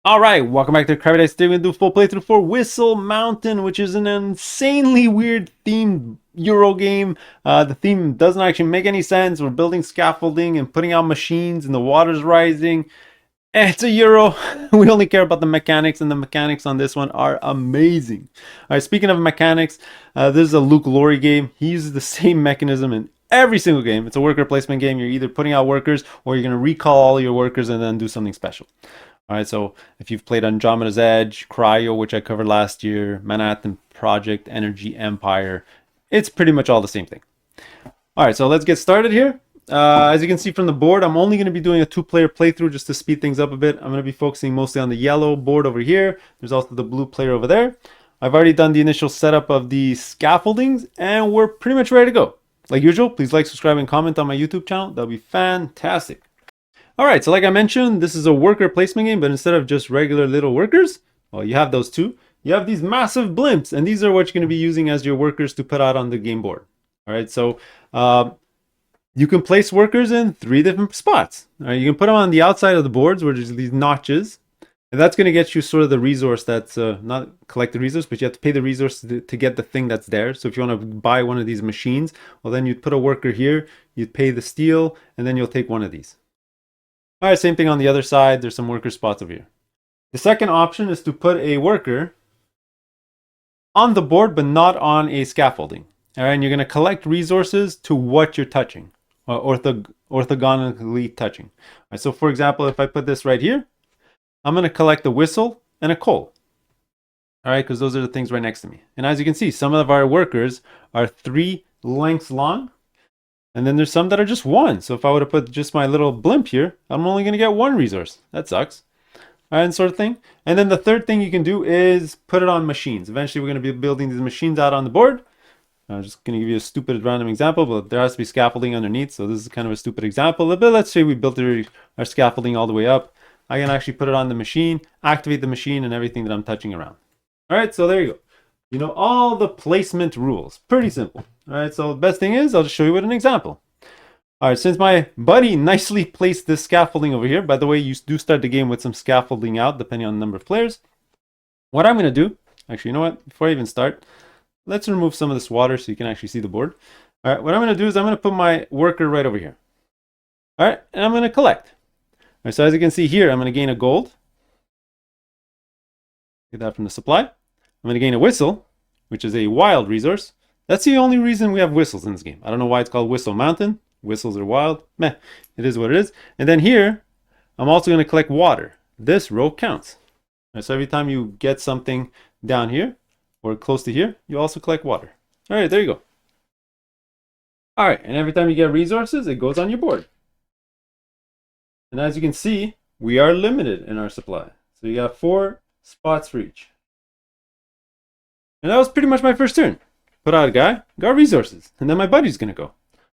Alright, welcome back to Crabby. Today we're going to do a full playthrough for Whistle Mountain, which is an insanely weird themed Euro game. The theme doesn't actually make any sense. We're building scaffolding and putting out machines and the water's rising. It's a Euro. We only care about the mechanics, and the mechanics on this one are amazing. Alright, speaking of mechanics, this is a Luke Laurie game. He uses the same mechanism in every single game. It's a worker placement game. You're either putting out workers or you're going to recall all your workers and then do something special. Alright, so if you've played Andromeda's Edge, Cryo, which I covered last year, Manhattan Project, Energy Empire, it's pretty much all the same thing. Alright, so let's get started here. As you can see from the board, I'm only going to be doing a two-player playthrough just to speed things up a bit. I'm going to be focusing mostly on the yellow board over here. There's also the blue player over there. I've already done the initial setup of the scaffoldings, and we're pretty much ready to go. Like usual, please like, subscribe, and comment on my YouTube channel. That'll be fantastic. Alright, so like I mentioned, this is a worker placement game, but instead of just regular little workers, well, you have those two. You have these massive blimps, and these are what you're going to be using as your workers to put out on the game board. Alright, so you can place workers in 3 different spots. Alright, you can put them on the outside of the boards where there's these notches, and that's going to get you sort of the resource that's, not collect the resource, but you have to pay the resource to get the thing that's there. So if you want to buy one of these machines, well then you'd put a worker here, you'd pay the steel, and then you'll take one of these. Alright, same thing on the other side. There's some worker spots over here. The second option is to put a worker on the board, but not on a scaffolding. Alright, and you're going to collect resources to what you're touching, or orthogonally touching. Alright, so for example, if I put this right here, I'm going to collect a whistle and a coal. Alright, because those are the things right next to me. And as you can see, some of our workers are 3 lengths long. And then there's some that are just 1. So if I would have put just my little blimp here, I'm only going to get 1 resource. That sucks. All right, sort of thing. And then the third thing you can do is put it on machines. Eventually, we're going to be building these machines out on the board. I'm just going to give you a stupid random example, but there has to be scaffolding underneath. So this is kind of a stupid example. But let's say we built our scaffolding all the way up. I can actually put it on the machine, activate the machine, and everything that I'm touching around. All right, so there you go. You know all the placement rules. Pretty simple. All right, so the best thing is I'll just show you with an example. All right, since my buddy nicely placed this scaffolding over here, by the way, you do start the game with some scaffolding out depending on the number of players. What I'm going to do, actually, you know what? Before I even start, let's remove some of this water so you can actually see the board. All right, what I'm going to do is I'm going to put my worker right over here. All right, and I'm going to collect. All right, so as you can see here, I'm going to gain a gold. Get that from the supply. I'm going to gain a whistle, which is a wild resource. That's the only reason we have whistles in this game. I don't know why it's called Whistle Mountain. Whistles are wild. Meh, it is what it is. And then here, I'm also going to collect water. This row counts. All right, so every time you get something down here or close to here, you also collect water. All right, there you go. All right, and every time you get resources, it goes on your board. And as you can see, we are limited in our supply. So you got 4 spots for each. And that was pretty much my first turn. Put out a guy, got resources, and then my buddy's going to go. All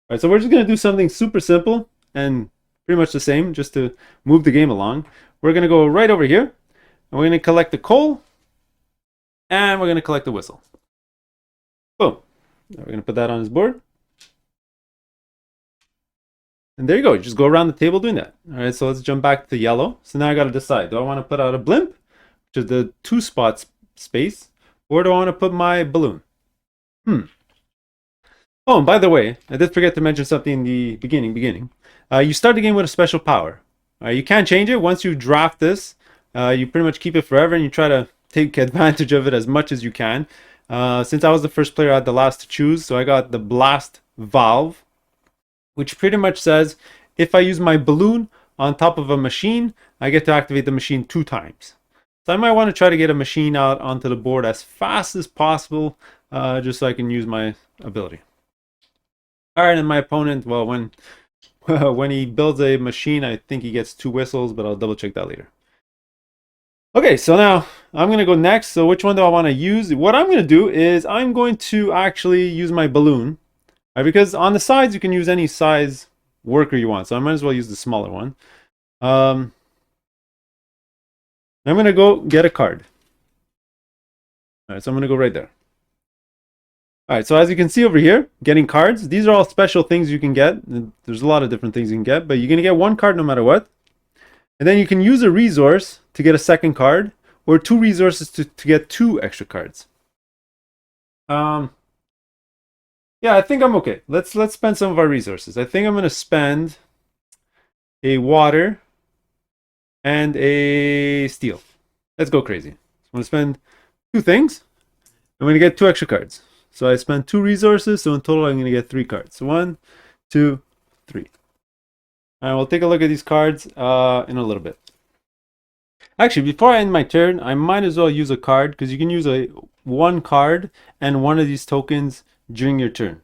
right, so we're just going to do something super simple and pretty much the same just to move the game along. We're going to go right over here, and we're going to collect the coal, and we're going to collect the whistle. Boom. Now we're going to put that on his board. And there you go. You just go around the table doing that. All right, so let's jump back to yellow. So now I got to decide. Do I want to put out a blimp, which is the 2 spots space, or do I want to put my balloon? Oh, and by the way, I did forget to mention something in the beginning. You start the game with a special power. You can't change it. Once you draft this, you pretty much keep it forever, and you try to take advantage of it as much as you can. Since I was the first player, I had the last to choose, so I got the Blast Valve, which pretty much says if I use my balloon on top of a machine, I get to activate the machine 2 times. So I might want to try to get a machine out onto the board as fast as possible, just so I can use my ability. All right, and my opponent, well, when he builds a machine, I think he gets 2 whistles, but I'll double check that later. Okay, so now I'm going to go next. So which one do I want to use? What I'm going to do is I'm going to actually use my balloon. Right, because on the sides, you can use any size worker you want. So I might as well use the smaller one. I'm going to go get a card. All right, so I'm going to go right there. All right, so as you can see over here, getting cards. These are all special things you can get. There's a lot of different things you can get, but you're going to get 1 card no matter what. And then you can use a resource to get a second card, or 2 resources to get 2 extra cards. Yeah, I think I'm okay. Let's spend some of our resources. I think I'm gonna spend a water and a steel. Let's go crazy. I'm gonna spend 2 things. I'm gonna get 2 extra cards. So I spent 2 resources, so in total I'm gonna get 3 cards. So 1, 2, 3. Alright, we'll take a look at these cards in a little bit. Actually, before I end my turn, I might as well use a card, because you can use one card and one of these tokens during your turn.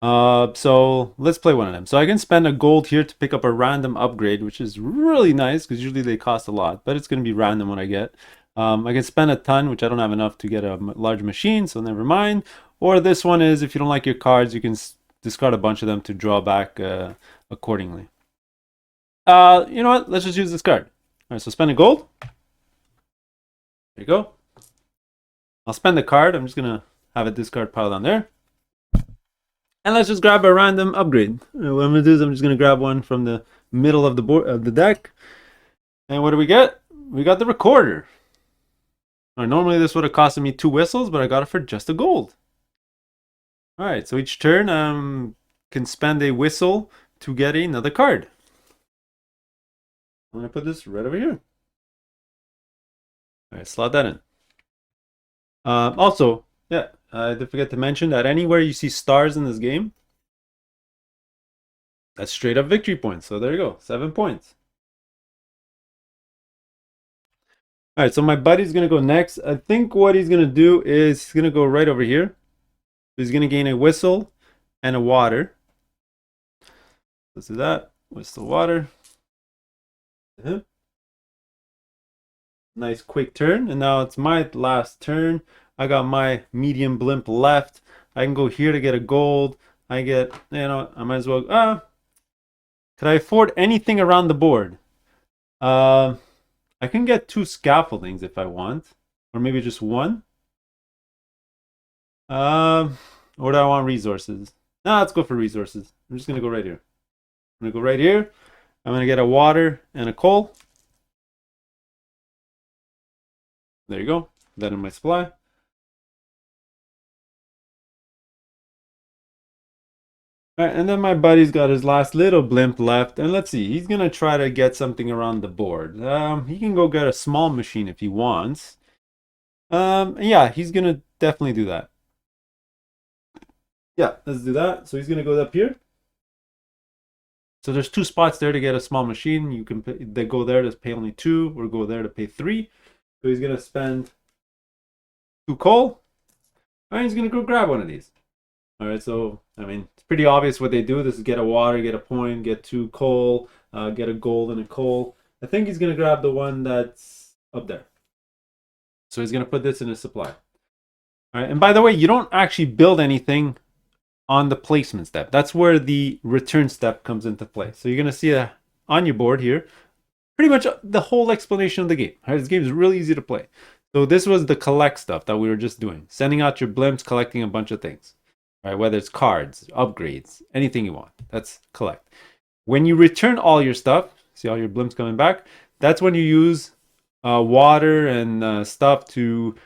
So let's play one of them. So I can spend a gold here to pick up a random upgrade, which is really nice because usually they cost a lot, but it's going to be random when I get. I can spend a ton, which I don't have enough to get a large machine, so never mind. Or this one is, if you don't like your cards, you can discard a bunch of them to draw back accordingly. You know what? Let's just use this card. All right, so spend a gold. There you go. I'll spend the card. I'm just going to have a discard pile down there. And let's just grab a random upgrade. What I'm going to do is I'm just going to grab one from the middle of the board of the deck. And what do we get? We got the recorder. All right, normally this would have costed me 2 whistles, but I got it for just a gold. All right, so each turn can spend a whistle to get another card. I'm going to put this right over here. All right, slot that in. Also, yeah, I did forget to mention that anywhere you see stars in this game, that's straight up victory points. So there you go, 7 points. All right, so my buddy's going to go next. I think what he's going to do is he's going to go right over here. He's going to gain a whistle and a water. Let's do that. Whistle, water. Nice quick turn. And now it's my last turn. I got my medium blimp left. I can go here to get a gold. I get, you know, I might as well. Could I afford anything around the board? I can get 2 scaffoldings if I want, or maybe just 1. Or do I want resources? Nah, let's go for resources. I'm just gonna go right here. I'm gonna go right here. I'm gonna get a water and a coal. There you go. That in my supply. Alright, and then my buddy's got his last little blimp left, and let's see, he's gonna try to get something around the board. He can go get a small machine if he wants. Yeah, he's gonna definitely do that. Yeah, let's do that. So he's gonna go up here. So there's 2 spots there to get a small machine. You can they go there to pay only 2, or go there to pay 3. So he's gonna spend 2 coal, and he's gonna go grab one of these. All right, so I mean, it's pretty obvious what they do. This is get a water, get a point, get 2 coal, get a gold and a coal. I think he's gonna grab the one that's up there. So he's gonna put this in his supply. All right, and by the way, you don't actually build anything on the placement step. That's where the return step comes into play. So you're gonna see on your board here, pretty much the whole explanation of the game. All right, this game is really easy to play. So this was the collect stuff that we were just doing, sending out your blimps, collecting a bunch of things. Right, whether it's cards, upgrades, anything you want, that's collect. When you return all your stuff, see all your blimps coming back, that's when you use water and stuff to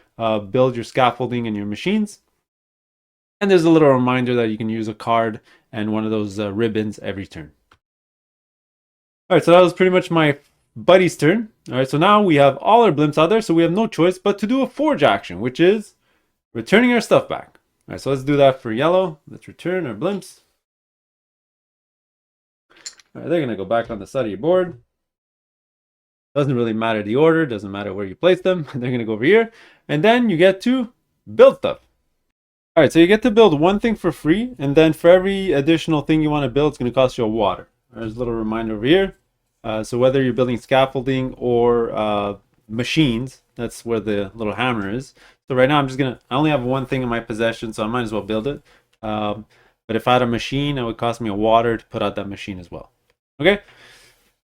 build your scaffolding and your machines. And there's a little reminder that you can use a card and one of those ribbons every turn. All right, so that was pretty much my buddy's turn. All right, so now we have all our blimps out there, so we have no choice but to do a forge action, which is returning our stuff back. All right, so let's do that for yellow. Let's return our blimps. All right, they're going to go back on the side of your board. Doesn't really matter the order. Doesn't matter where you place them. They're going to go over here. And then you get to build stuff. All right, so you get to build one thing for free. And then for every additional thing you want to build, it's going to cost you a water. There's a little reminder over here. So whether you're building scaffolding or machines, that's where the little hammer is. So right now I only have one thing in my possession, so I might as well build it. But if I had a machine, it would cost me a water to put out that machine as well. Okay,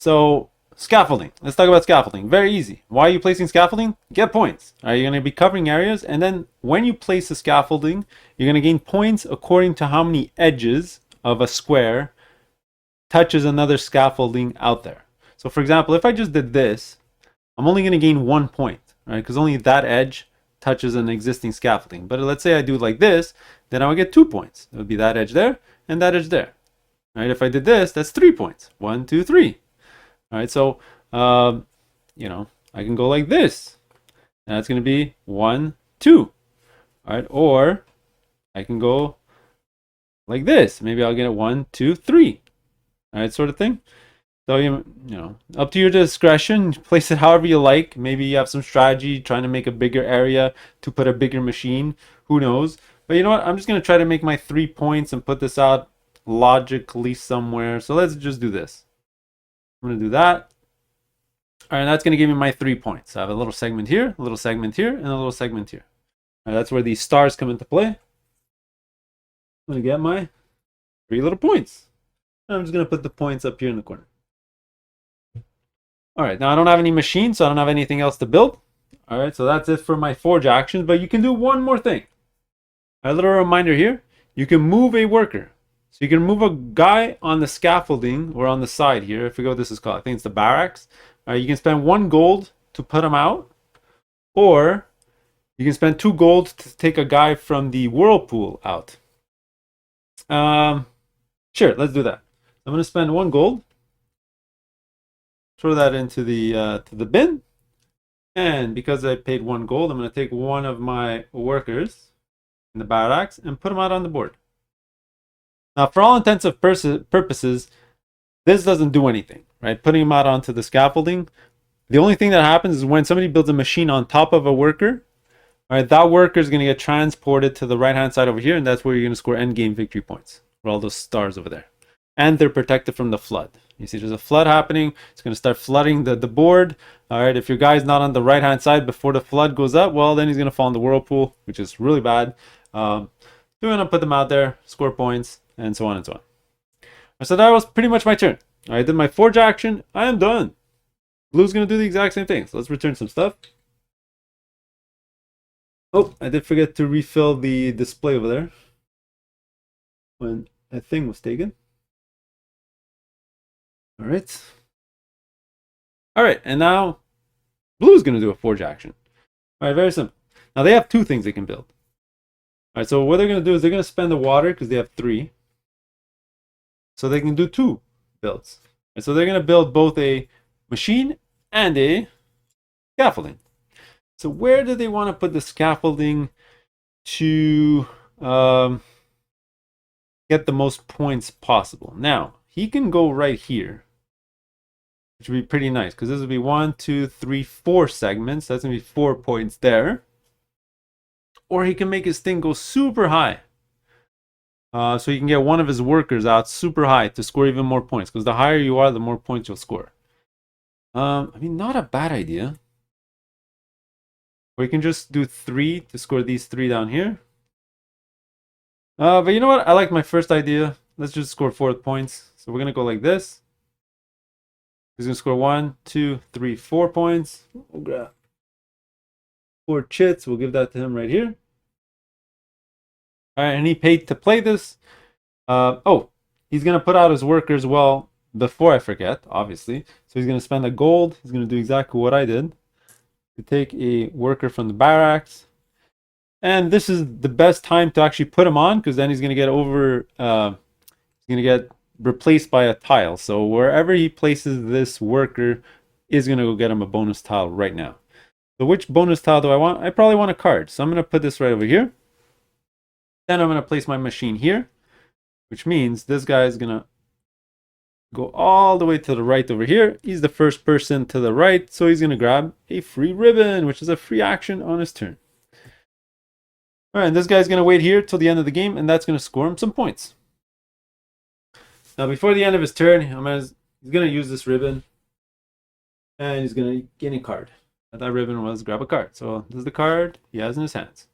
so scaffolding. Let's talk about scaffolding. Very easy. Why are you placing scaffolding? Get points. All right, you're going to be covering areas, and then when you place the scaffolding, you're going to gain points according to how many edges of a square touches another scaffolding out there. So for example, if I just did this, I'm only going to gain 1 point, right? Because only that edge touches an existing scaffolding. But let's say I do it like this, then I would get 2 points. It would be that edge there and that edge there. Right? If I did this, that's 3 points. 1, 2, 3. All right, so you know, I can go like this. And that's going to be 1, 2. All right, or I can go like this. Maybe I'll get a 1, 2, 3. All right, sort of thing. So you know, up to your discretion. Place it however you like. Maybe you have some strategy trying to make a bigger area to put a bigger machine. Who knows? But you know what? I'm just gonna try to make my 3 points and put this out logically somewhere. So let's just do this. I'm gonna do that. All right, that's gonna give me my 3 points. I have a little segment here, a little segment here, and a little segment here. All right, that's where these stars come into play. I'm gonna get my 3 little points. And I'm just gonna put the points up here in the corner. All right, now I don't have any machines, so I don't have anything else to build. All right, so that's it for my forge actions, but you can do one more thing. A little reminder here, you can move a worker. So you can move a guy on the scaffolding or on the side here. I forget what this is called. I think it's the barracks. All right, you can spend 1 gold to put him out, or you can spend 2 gold to take a guy from the whirlpool out. Sure, let's do that. I'm going to spend 1 gold. Throw that into the to the bin, and because I paid 1 gold, I'm going to take one of my workers in the barracks and put him out on the board. Now, for all intents and purposes, this doesn't do anything, right? Putting him out onto the scaffolding. The only thing that happens is when somebody builds a machine on top of a worker, all right, that worker is going to get transported to the right-hand side over here, and that's where you're going to score end-game victory points for all those stars over there. And they're protected from the flood. You see there's a flood happening. It's going to start flooding the board. All right, if your guy's not on the right-hand side before the flood goes up, well, then he's going to fall in the whirlpool, which is really bad. So we're going to put them out there, score points, and so on and so on. So that was pretty much my turn. All right, I did my forge action. I am done. Blue's going to do the exact same thing. So let's return some stuff. Oh, I did forget to refill the display over there when that thing was taken. All right. All right, and now Blue's going to do a forge action. All right, very simple. Now they have 2 things they can build. All right, so what they're going to do is they're going to spend the water because they have 3. So they can do 2 builds. And so they're going to build both a machine and a scaffolding. So where do they want to put the scaffolding to get the most points possible? Now, he can go right here, which would be pretty nice because this would be 1, 2, 3, 4 segments. That's going to be 4 points there. Or he can make his thing go super high. So he can get one of his workers out super high to score even more points. Because the higher you are, the more points you'll score. I mean, not a bad idea. Or you can just do 3 to score these 3 down here. But you know what? I like my first idea. Let's just score 4 points. So we're going to go like this. He's going to score 1, 2, 3, 4 points. We'll grab 4 chits. We'll give that to him right here. All right, and he paid to play this. Oh, he's going to put out his workers well before I forget, obviously. So he's going to spend a gold. He's going to do exactly what I did. To take a worker from the barracks. And this is the best time to actually put him on because then he's going to get he's going to get replaced by a tile. So wherever he places this worker is going to go get him a bonus tile right now. So which bonus tile do I want? I probably want a card. So I'm going to put this right over here. Then I'm going to place my machine here, which means this guy is going to go all the way to the right over here. He's the first person to the right, so he's going to grab a free ribbon, which is a free action on his turn. All right, and this guy's going to wait here till the end of the game, and that's going to score him some points. Now, before the end of his turn, he's going to use this ribbon, and he's going to get a card. And that ribbon was grab a card. So this is the card he has in his hands.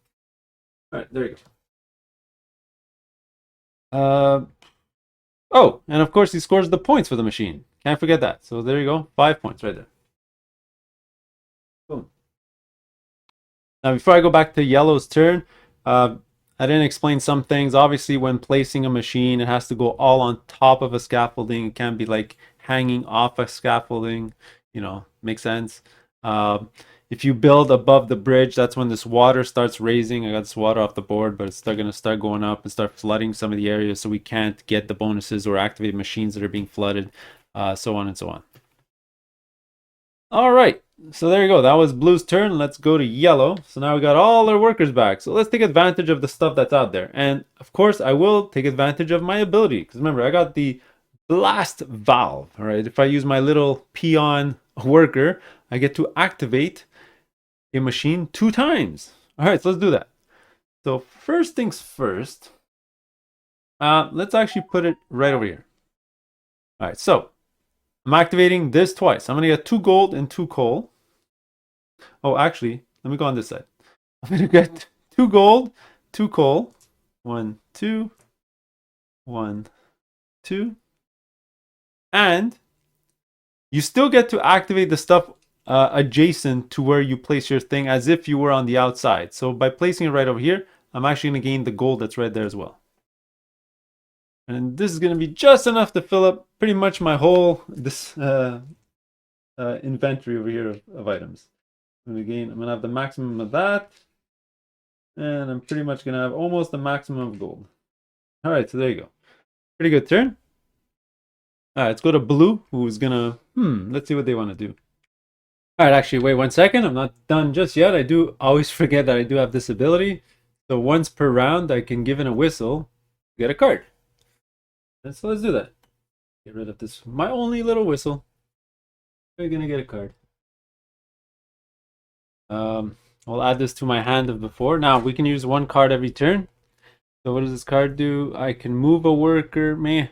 All right, there you go. Oh, and of course he scores the points for the machine. Can't forget that. So there you go, 5 points right there. Boom. Now before I go back to yellow's turn, I didn't explain some things. Obviously when placing a machine, it has to go all on top of a scaffolding. It can't be like hanging off a scaffolding, you know, makes sense. Um, if you build above the bridge, that's when this water starts raising. I got this water off the board, but it's still going to start going up and start flooding some of the areas, so we can't get the bonuses or activate machines that are being flooded, so on and so on. All right, so there you go. That was blue's turn. Let's go to yellow. So now we got all our workers back. So let's take advantage of the stuff that's out there. And of course, I will take advantage of my ability. Because remember, I got the blast valve. All right, if I use my little peon worker, I get to activate a machine 2 times. All right, so let's do that. So first things first, let's actually put it right over here. All right, so I'm activating this twice. I'm going to get 2 gold and 2 coal. Oh, actually, let me go on this side. I'm going to get 2 gold, 2 coal. 1, 2. 1, 2. And you still get to activate the stuff adjacent to where you place your thing as if you were on the outside. So by placing it right over here, I'm actually going to gain the gold that's right there as well. And this is going to be just enough to fill up pretty much my whole inventory over here of items. I'm going to have the maximum of that. And I'm pretty much going to have almost the maximum of gold. All right, so there you go. Pretty good turn. All right, let's go to blue, who's going to, let's see what they want to do. All right, actually, wait 1 second. I'm not done just yet. I do always forget that I do have this ability. So once per round, I can give in a whistle, get a card. And so let's do that. Get rid of this, my only little whistle. We're gonna get a card. I'll add this to my hand of before. Now we can use 1 card every turn. So what does this card do? I can move a worker. You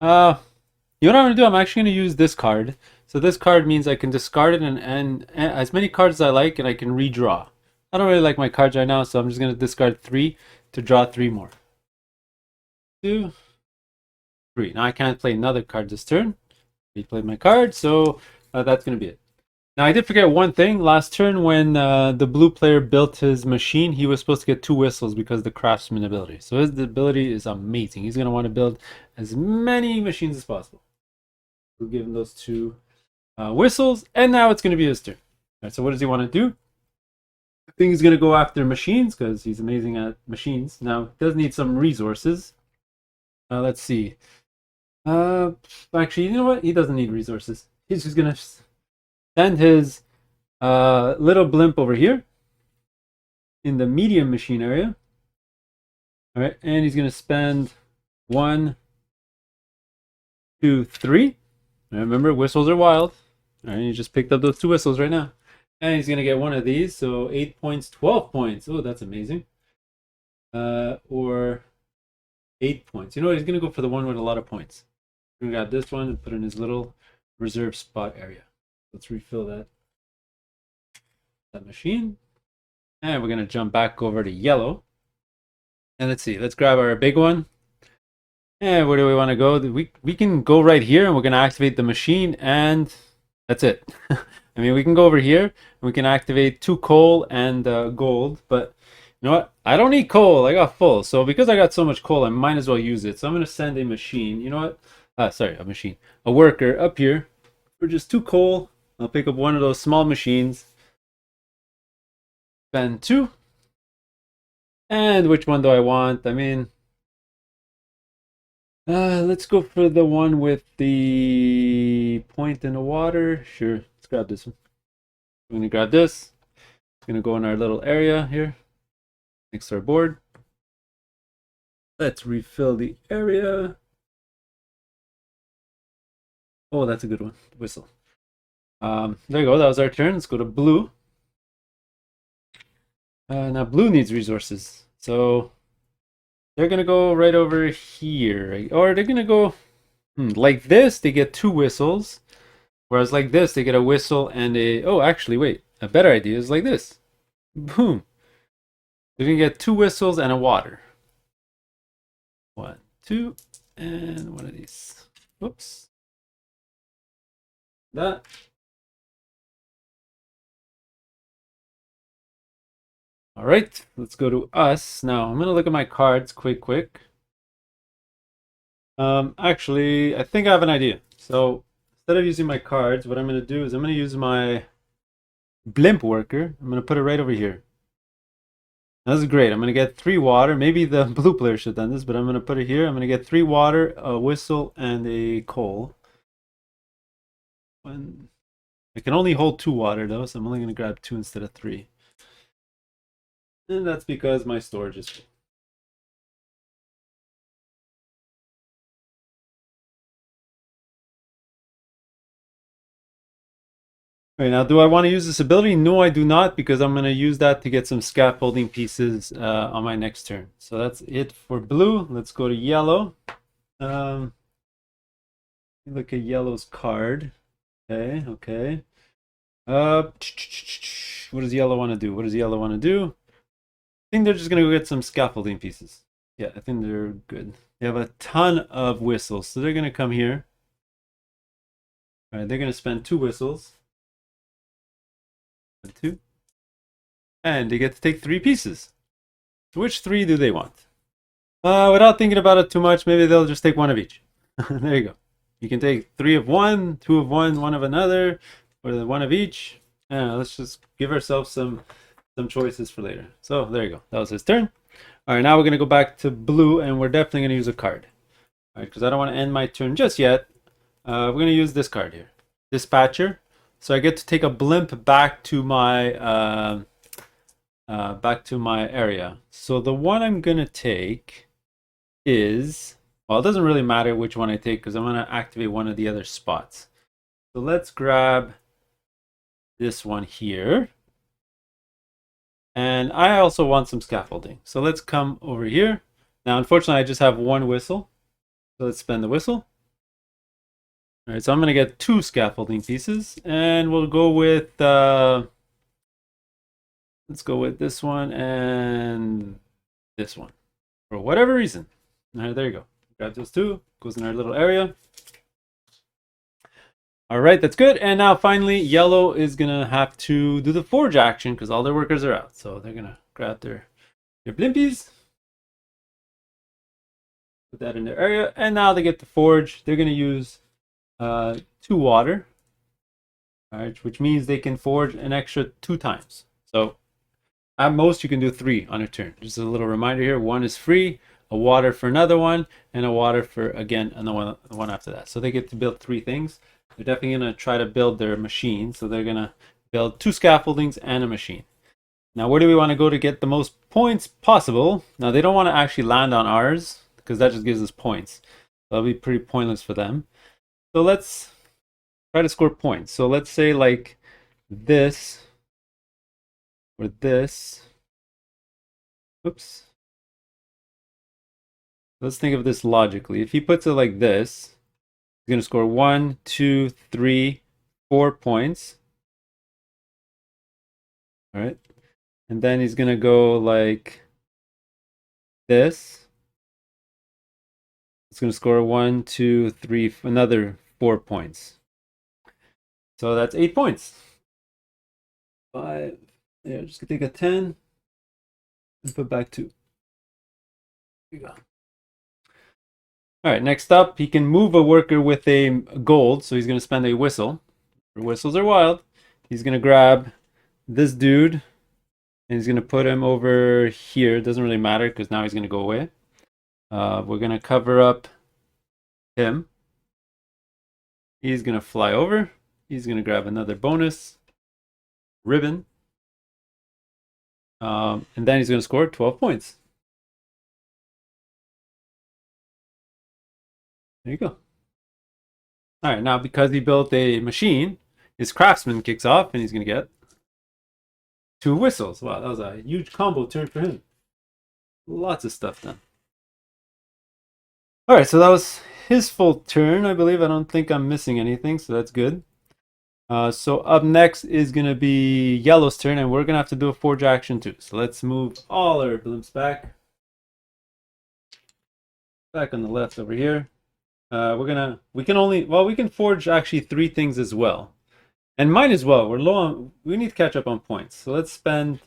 know what I'm gonna do? I'm actually gonna use this card. So this card means I can discard it and as many cards as I like, and I can redraw. I don't really like my cards right now, so I'm just gonna discard 3 to draw 3 more. 2, 3. Now I can't play another card this turn. He played my card, so that's gonna be it. Now I did forget one thing. Last turn, when the blue player built his machine, he was supposed to get 2 whistles because of the craftsman ability. So his ability is amazing. He's gonna want to build as many machines as possible. We'll give him those 2 whistles, and now it's gonna be his turn. All right, so what does he want to do? I think he's gonna go after machines because he's amazing at machines. Now he does need some resources. Let's see. Actually, you know what? He doesn't need resources. He's just gonna send his little blimp over here in the medium machine area. All right, and he's gonna spend 1, 2, 3. Remember, whistles are wild. All right, you just picked up those 2 whistles right now, and he's gonna get 1 of these. So 8 points, 12 points. Oh, that's amazing. Or 8 points. You know what? He's gonna go for the one with a lot of points. We're gonna grab this one and put in his little reserve spot area. Let's refill that machine. And we're gonna jump back over to yellow. And let's see, let's grab our big one. And where do we want to go? We can go right here, and we're gonna activate the machine, and that's it. I mean, we can go over here and we can activate 2 coal and gold, but you know what? I don't need coal. I got full. So because I got so much coal, I might as well use it. So I'm gonna send a machine. You know what? Sorry, a worker up here for just 2 coal. I'll pick up 1 of those small machines. Spend 2. And which one do I want? I mean, let's go for the one with the point in the water. Sure, let's grab this one. I'm gonna grab this. It's gonna go in our little area here next to our board. Let's refill the area. Oh, that's a good one. Whistle. There you go. That was our turn. Let's go to blue. Now blue needs resources, so they're gonna go right over here, or they're gonna go like this. They get 2 whistles, whereas like this they get a whistle and a. Oh, actually, wait. A better idea is like this. Boom. They're gonna get 2 whistles and a water. 1, 2, and 1 of these. Whoops. That. All right, let's go to us. Now, I'm going to look at my cards quick. Actually, I think I have an idea. So, instead of using my cards, what I'm going to do is I'm going to use my blimp worker. I'm going to put it right over here. This is great. I'm going to get 3 water. Maybe the blue player should have done this, but I'm going to put it here. I'm going to get 3 water, a whistle, and a coal. I can only hold 2 water though, so I'm only going to grab 2 instead of 3. And that's because my storage is full. Alright, now do I want to use this ability? No, I do not, because I'm going to use that to get some scaffolding pieces on my next turn. So that's it for blue. Let's go to yellow. Look at yellow's card. Okay, okay. What does yellow want to do? What does yellow want to do? I think they're just going to go get some scaffolding pieces. Yeah, I think they're good. They have a ton of whistles, so they're going to come here. All right, they're going to spend 2 whistles. 2. And they get to take 3 pieces. Which 3 do they want? Without thinking about it too much, maybe they'll just take 1 of each. There you go. You can take 3 of one, 2 of one, 1 of another, or 1 of each. Let's just give ourselves some choices for later. So there you go. That was his turn. All right, now we're going to go back to blue, and we're definitely going to use a card. All right, because I don't want to end my turn just yet. We're going to use this card here. Dispatcher. So I get to take a blimp back to my area. So the one I'm going to take is, well, it doesn't really matter which one I take because I'm going to activate one of the other spots. So let's grab this one here. And I also want some scaffolding. So let's come over here. Now, unfortunately, I just have 1 whistle. So let's spend the whistle. All right, so I'm going to get 2 scaffolding pieces. And we'll go with, let's go with this one and this one. For whatever reason. All right, there you go. Grab those 2. Goes in our little area. All right, that's good. And now finally, yellow is going to have to do the forge action because all their workers are out. So they're going to grab their blimpies. Put that in their area. And now they get to forge. They're going to use 2 water. All right, which means they can forge an extra 2 times. So at most, you can do 3 on a turn. Just a little reminder here. 1 is free, a water for another one, and a water for, again, another one after that. So they get to build 3 things. They're definitely going to try to build their machine. So they're going to build 2 scaffoldings and a machine. Now, where do we want to go to get the most points possible? Now, they don't want to actually land on ours because that just gives us points. That'll be pretty pointless for them. So let's try to score points. So let's say like this or this. Oops. Let's think of this logically. If he puts it like this, he's going to score 1, 2, 3, 4 points. All right. And then he's going to go like this. It's going to score 1, 2, 3, another 4 points. So that's 8 points. 5. Yeah, just gonna take a 10 and put back 2. Here you go. All right, next up, he can move a worker with a gold, so he's going to spend a whistle. Whistles are wild. He's going to grab this dude, and he's going to put him over here. It doesn't really matter, because now he's going to go away. We're going to cover up him. He's going to fly over. He's going to grab another bonus ribbon. And then he's going to score 12 points. There you go. All right, now because he built a machine, his craftsman kicks off and he's going to get 2 whistles. Wow, that was a huge combo turn for him. Lots of stuff done. All right, so that was his full turn, I believe. I don't think I'm missing anything, so that's good. So up next is going to be yellow's turn, and we're going to have to do a forge action too. So let's move all our blimps back. Back on the left over here. We can forge actually 3 things as well. And mine as well. We're low on, we need to catch up on points. So let's spend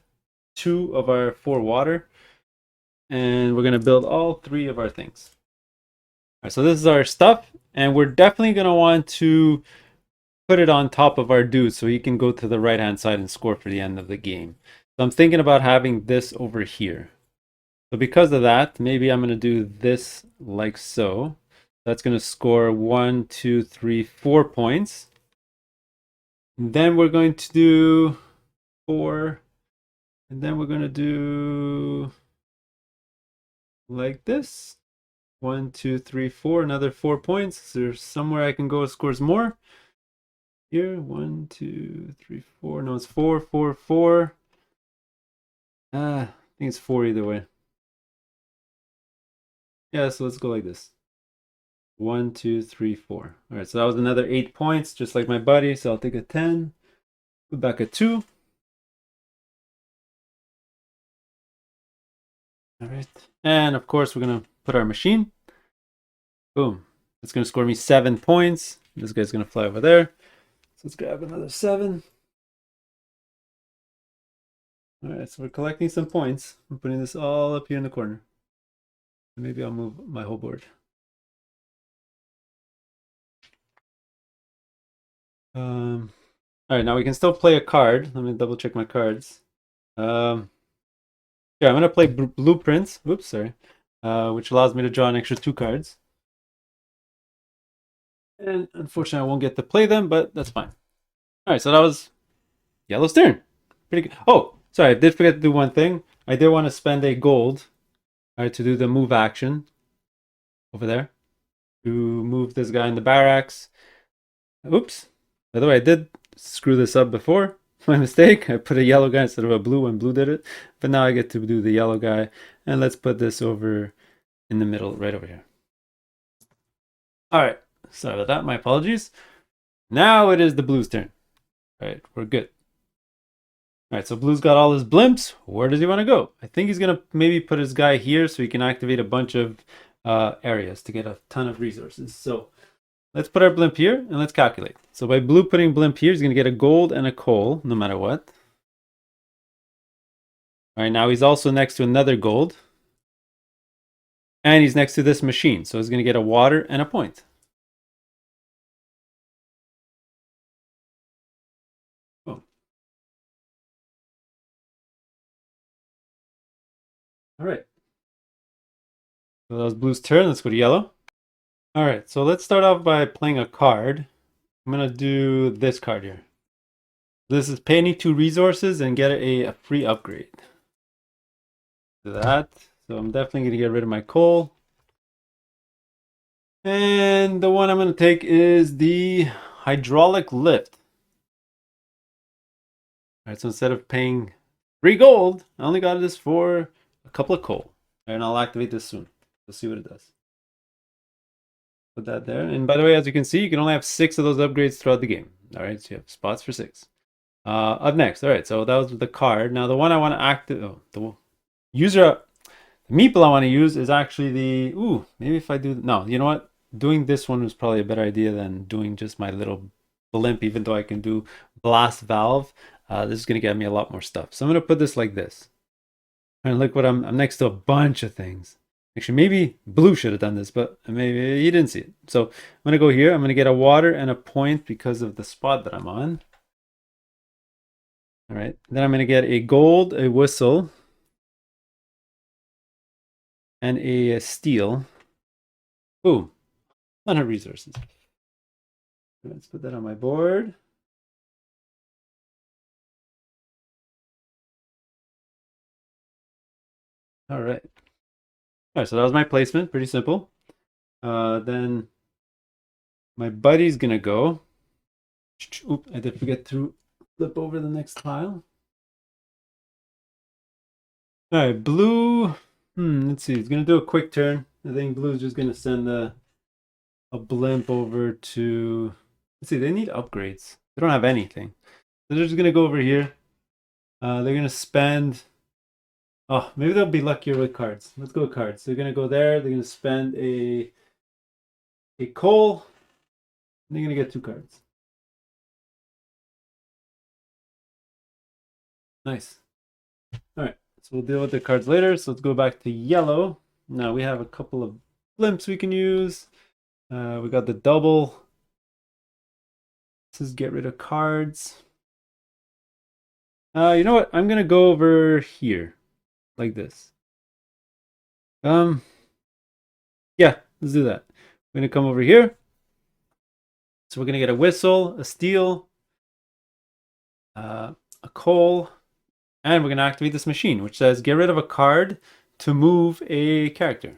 2 of our 4 water. And we're going to build all 3 of our things. All right, so this is our stuff. And we're definitely going to want to put it on top of our dude so he can go to the right hand side and score for the end of the game. So I'm thinking about having this over here. So because of that, maybe I'm going to do this like so. That's going to score 1, 2, 3, 4 points. And then we're going to do 4. And then we're going to do like this. 1, 2, 3, 4. Another 4 points. Is there somewhere I can go scores more? Here, 1, 2, 3, 4. No, it's 4, 4, 4. I think it's 4 either way. Yeah, so let's go like this. 1, 2, 3, 4. All right, so that was another 8 points, just like my buddy. So I'll take a 10. Put back a 2. All right, and of course we're gonna put our machine. Boom. It's gonna score me 7 points. This guy's gonna fly over there. So let's grab another 7. All right, so we're collecting some points. I'm putting this all up here in the corner. Maybe I'll move my whole board. All right, now we can still play a card. Let me double check my cards. Yeah, I'm gonna play blueprints. Oops, sorry. Which allows me to draw an extra 2 cards. And unfortunately, I won't get to play them, but that's fine. All right, so that was Yellow's turn. Pretty good. Oh, sorry, I did forget to do one thing. I did want to spend a gold, all right, to do the move action over there to move this guy in the barracks. Oops. By the way, I did screw this up before. My mistake. I put a yellow guy instead of a blue when blue did it. But now I get to do the yellow guy. And let's put this over in the middle, right over here. All right. Sorry about that. My apologies. Now it is the blue's turn. All right. We're good. All right. So blue's got all his blimps. Where does he want to go? I think he's going to maybe put his guy here so he can activate a bunch of areas to get a ton of resources. So let's put our blimp here and let's calculate. So by blue putting blimp here, he's going to get a gold and a coal no matter what. All right, now he's also next to another gold. And he's next to this machine. So he's going to get a water and a point. Oh. All right. So that was blue's turn. Let's go to yellow. All right, so let's start off by playing a card. I'm going to do this card here. This is pay any 2 resources and get a free upgrade. Do that. So I'm definitely going to get rid of my coal. And the one I'm going to take is the hydraulic lift. All right, so instead of paying 3 gold, I only got this for a couple of coal. And I'll activate this soon. Let's see what it does. Put that there. And by the way, as you can see, you can only have 6 of those upgrades throughout the game. All right, so you have spots for 6. Up next. All right, so that was the card. Now the one I want to activate, the user, the meeple I want to use is actually the, maybe if I do, no, you know what? Doing this one was probably a better idea than doing just my little blimp, even though I can do blast valve. This is going to get me a lot more stuff. So I'm going to put this like this. And look what I'm next to a bunch of things. Actually, maybe blue should have done this, but maybe he didn't see it. So I'm going to go here. I'm going to get a water and a point because of the spot that I'm on. All right. Then I'm going to get a gold, a whistle, and a steel. Boom. 100 resources. Let's put that on my board. All right. All right, so that was my placement. Pretty simple. Then my buddy's going to go. Oop, I did forget to flip over the next tile. All right, blue. Let's see. He's going to do a quick turn. I think blue's just going to send a blimp over to... Let's see, they need upgrades. They don't have anything. So they're just going to go over here. They're going to spend... Oh, maybe they'll be luckier with cards. Let's go with cards. They're going to go there. They're going to spend a coal. And they're going to get 2 cards. Nice. All right. So we'll deal with the cards later. So let's go back to yellow. Now we have a couple of blimps we can use. We got the double Let's get rid of cards. You know what? I'm gonna go over here, like this. Yeah, let's do that. We're gonna come over here. So we're gonna get a whistle, a steel, a coal, and we're gonna activate this machine, which says get rid of a card to move a character.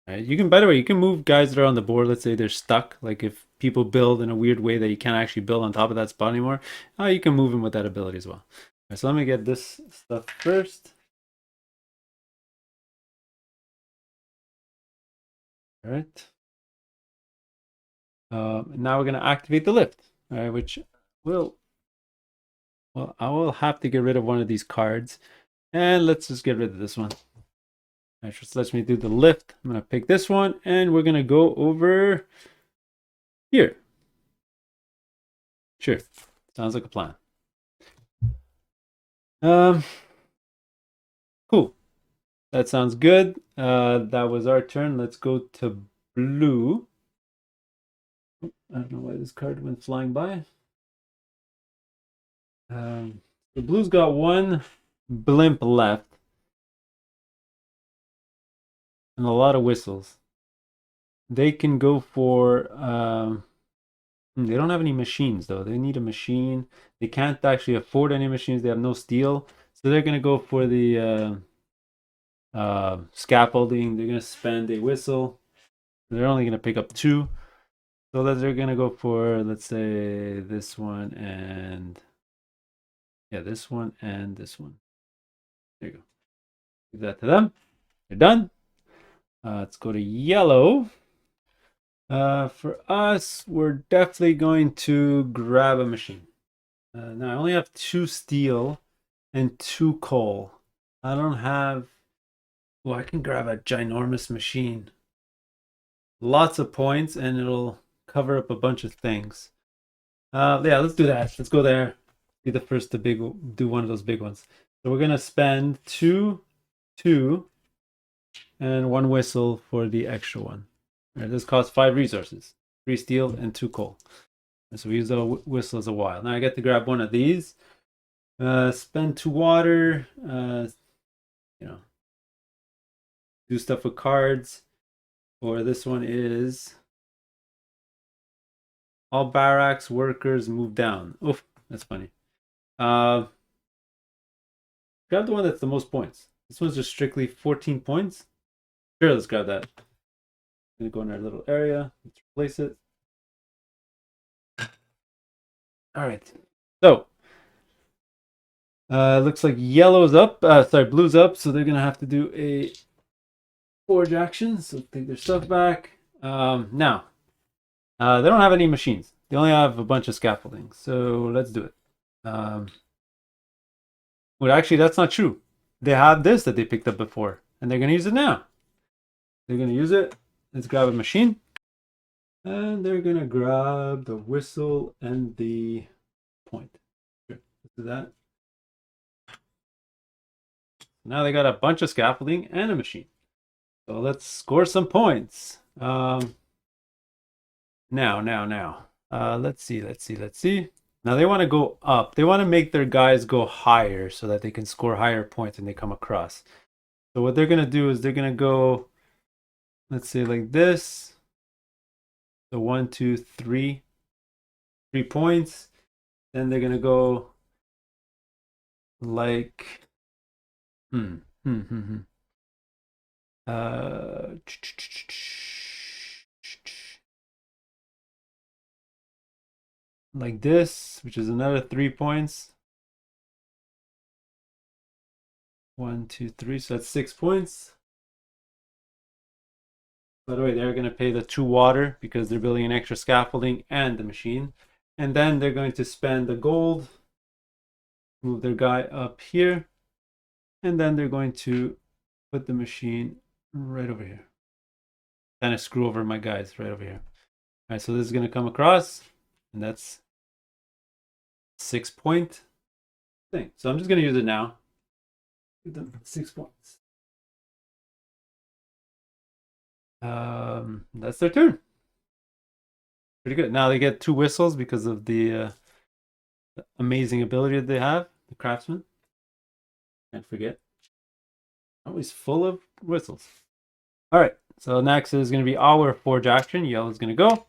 Right? You can, by the way, you can move guys that are on the board. Let's say they're stuck. Like if people build in a weird way that you can't actually build on top of that spot anymore, you can move them with that ability as well. Right, so let me get this stuff first. All right. Now we're going to activate the lift, all right, which will, well, I will have to get rid of one of these cards. And let's just get rid of this one. That just lets me do the lift. I'm going to pick this one, and we're going to go over here. Sure. Sounds like a plan. Cool. That sounds good. That was our turn. Let's go to blue. I don't know why this card went flying by. The blue's got one blimp left and a lot of whistles. They can go for they don't have any machines though. They need a machine. They can't actually afford any machines. They have no steel, so they're gonna go for the scaffolding. They're gonna spend a whistle. They're only gonna pick up two, so that they're gonna go for, let's say, this one and this one and this one. There you go. Give that to them. They're done. Let's go to yellow. For us, we're definitely going to grab a machine. Now I only have 2 steel and 2 coal. I don't have. Well, I can grab a ginormous machine. Lots of points, and it'll cover up a bunch of things. Yeah, let's do that. Let's go there. Be the first to do one of those big ones. So we're gonna spend 2, 2, and 1 whistle for the extra one. All right, this costs 5 resources: 3 steel and 2 coal. And so we use the whistle as a while. Now I get to grab one of these. Spend 2 water. Do stuff with cards. Or this one is all barracks workers move down. Oof, that's funny. Grab the one that's the most points. This one's just strictly 14 points. Sure, let's grab that. I'm gonna go in our little area. Let's replace it. All right. So looks like yellow's up. Blue's up. So they're gonna have to do a forge action. So take their stuff back. Now they don't have any machines. They only have a bunch of scaffolding. So let's do it. Well, actually, that's not true. They have this that they picked up before, and they're gonna use it now. They're gonna use it. Let's grab a machine. And they're gonna grab the whistle and the point. Sure, let's do that. Now they got a bunch of scaffolding and a machine. So let's score some points. Now. Let's see. Now they want to go up. They want to make their guys go higher so that they can score higher points when they come across. So what they're gonna do is they're gonna go, let's say like this. So 1, 2, 3, 3 points. Then they're gonna go like like this, which is another 3 points. 1, 2, 3, so that's 6 points. By the way, they're going to pay the 2 water because they're building an extra scaffolding and the machine. And then they're going to spend the gold, move their guy up here, and then they're going to put the machine right over here. Kind of screw over my guys right over here. All right, so this is going to come across, and that's 6 point thing. So I'm just going to use it now. Give them 6 points. That's their turn. Pretty good. Now they get 2 whistles because of the amazing ability that they have, the craftsman. Can't forget. Always full of whistles. All right, so next is going to be our forge action. Yellow's going to go.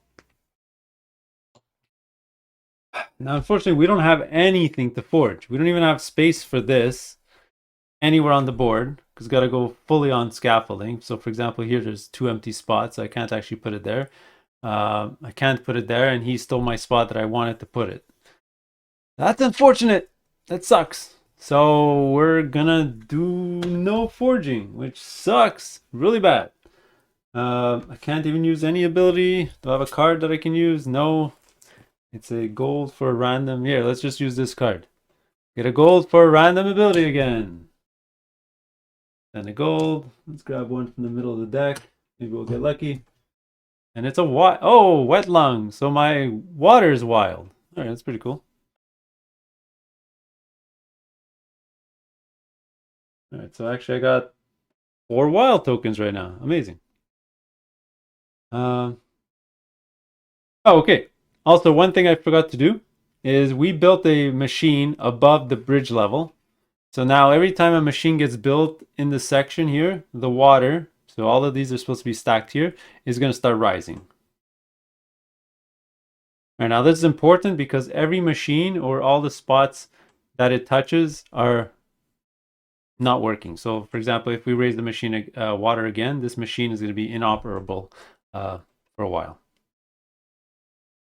Now, unfortunately, we don't have anything to forge. We don't even have space for this anywhere on the board because got to go fully on scaffolding. So, for example, here there's 2 empty spots. So I can't actually put it there. I can't put it there, and he stole my spot that I wanted to put it. That's unfortunate. That sucks. So we're gonna do no forging, which sucks really bad. I can't even use any ability. Do I have a card that I can use? No. It's a gold for a random. Here, let's just use this card. Get a gold for a random ability again. And a gold. Let's grab one from the middle of the deck. Maybe we'll get lucky. And it's a wet lung. So my water is wild. All right, that's pretty cool. All right, so actually I got 4 wild tokens right now. Amazing. Oh, okay. Also, one thing I forgot to do is we built a machine above the bridge level. So now every time a machine gets built in the section here, the water, so all of these are supposed to be stacked here, is going to start rising. All right, now this is important because every machine or all the spots that it touches are not working. So for example, if we raise the machine water again, this machine is going to be inoperable for a while.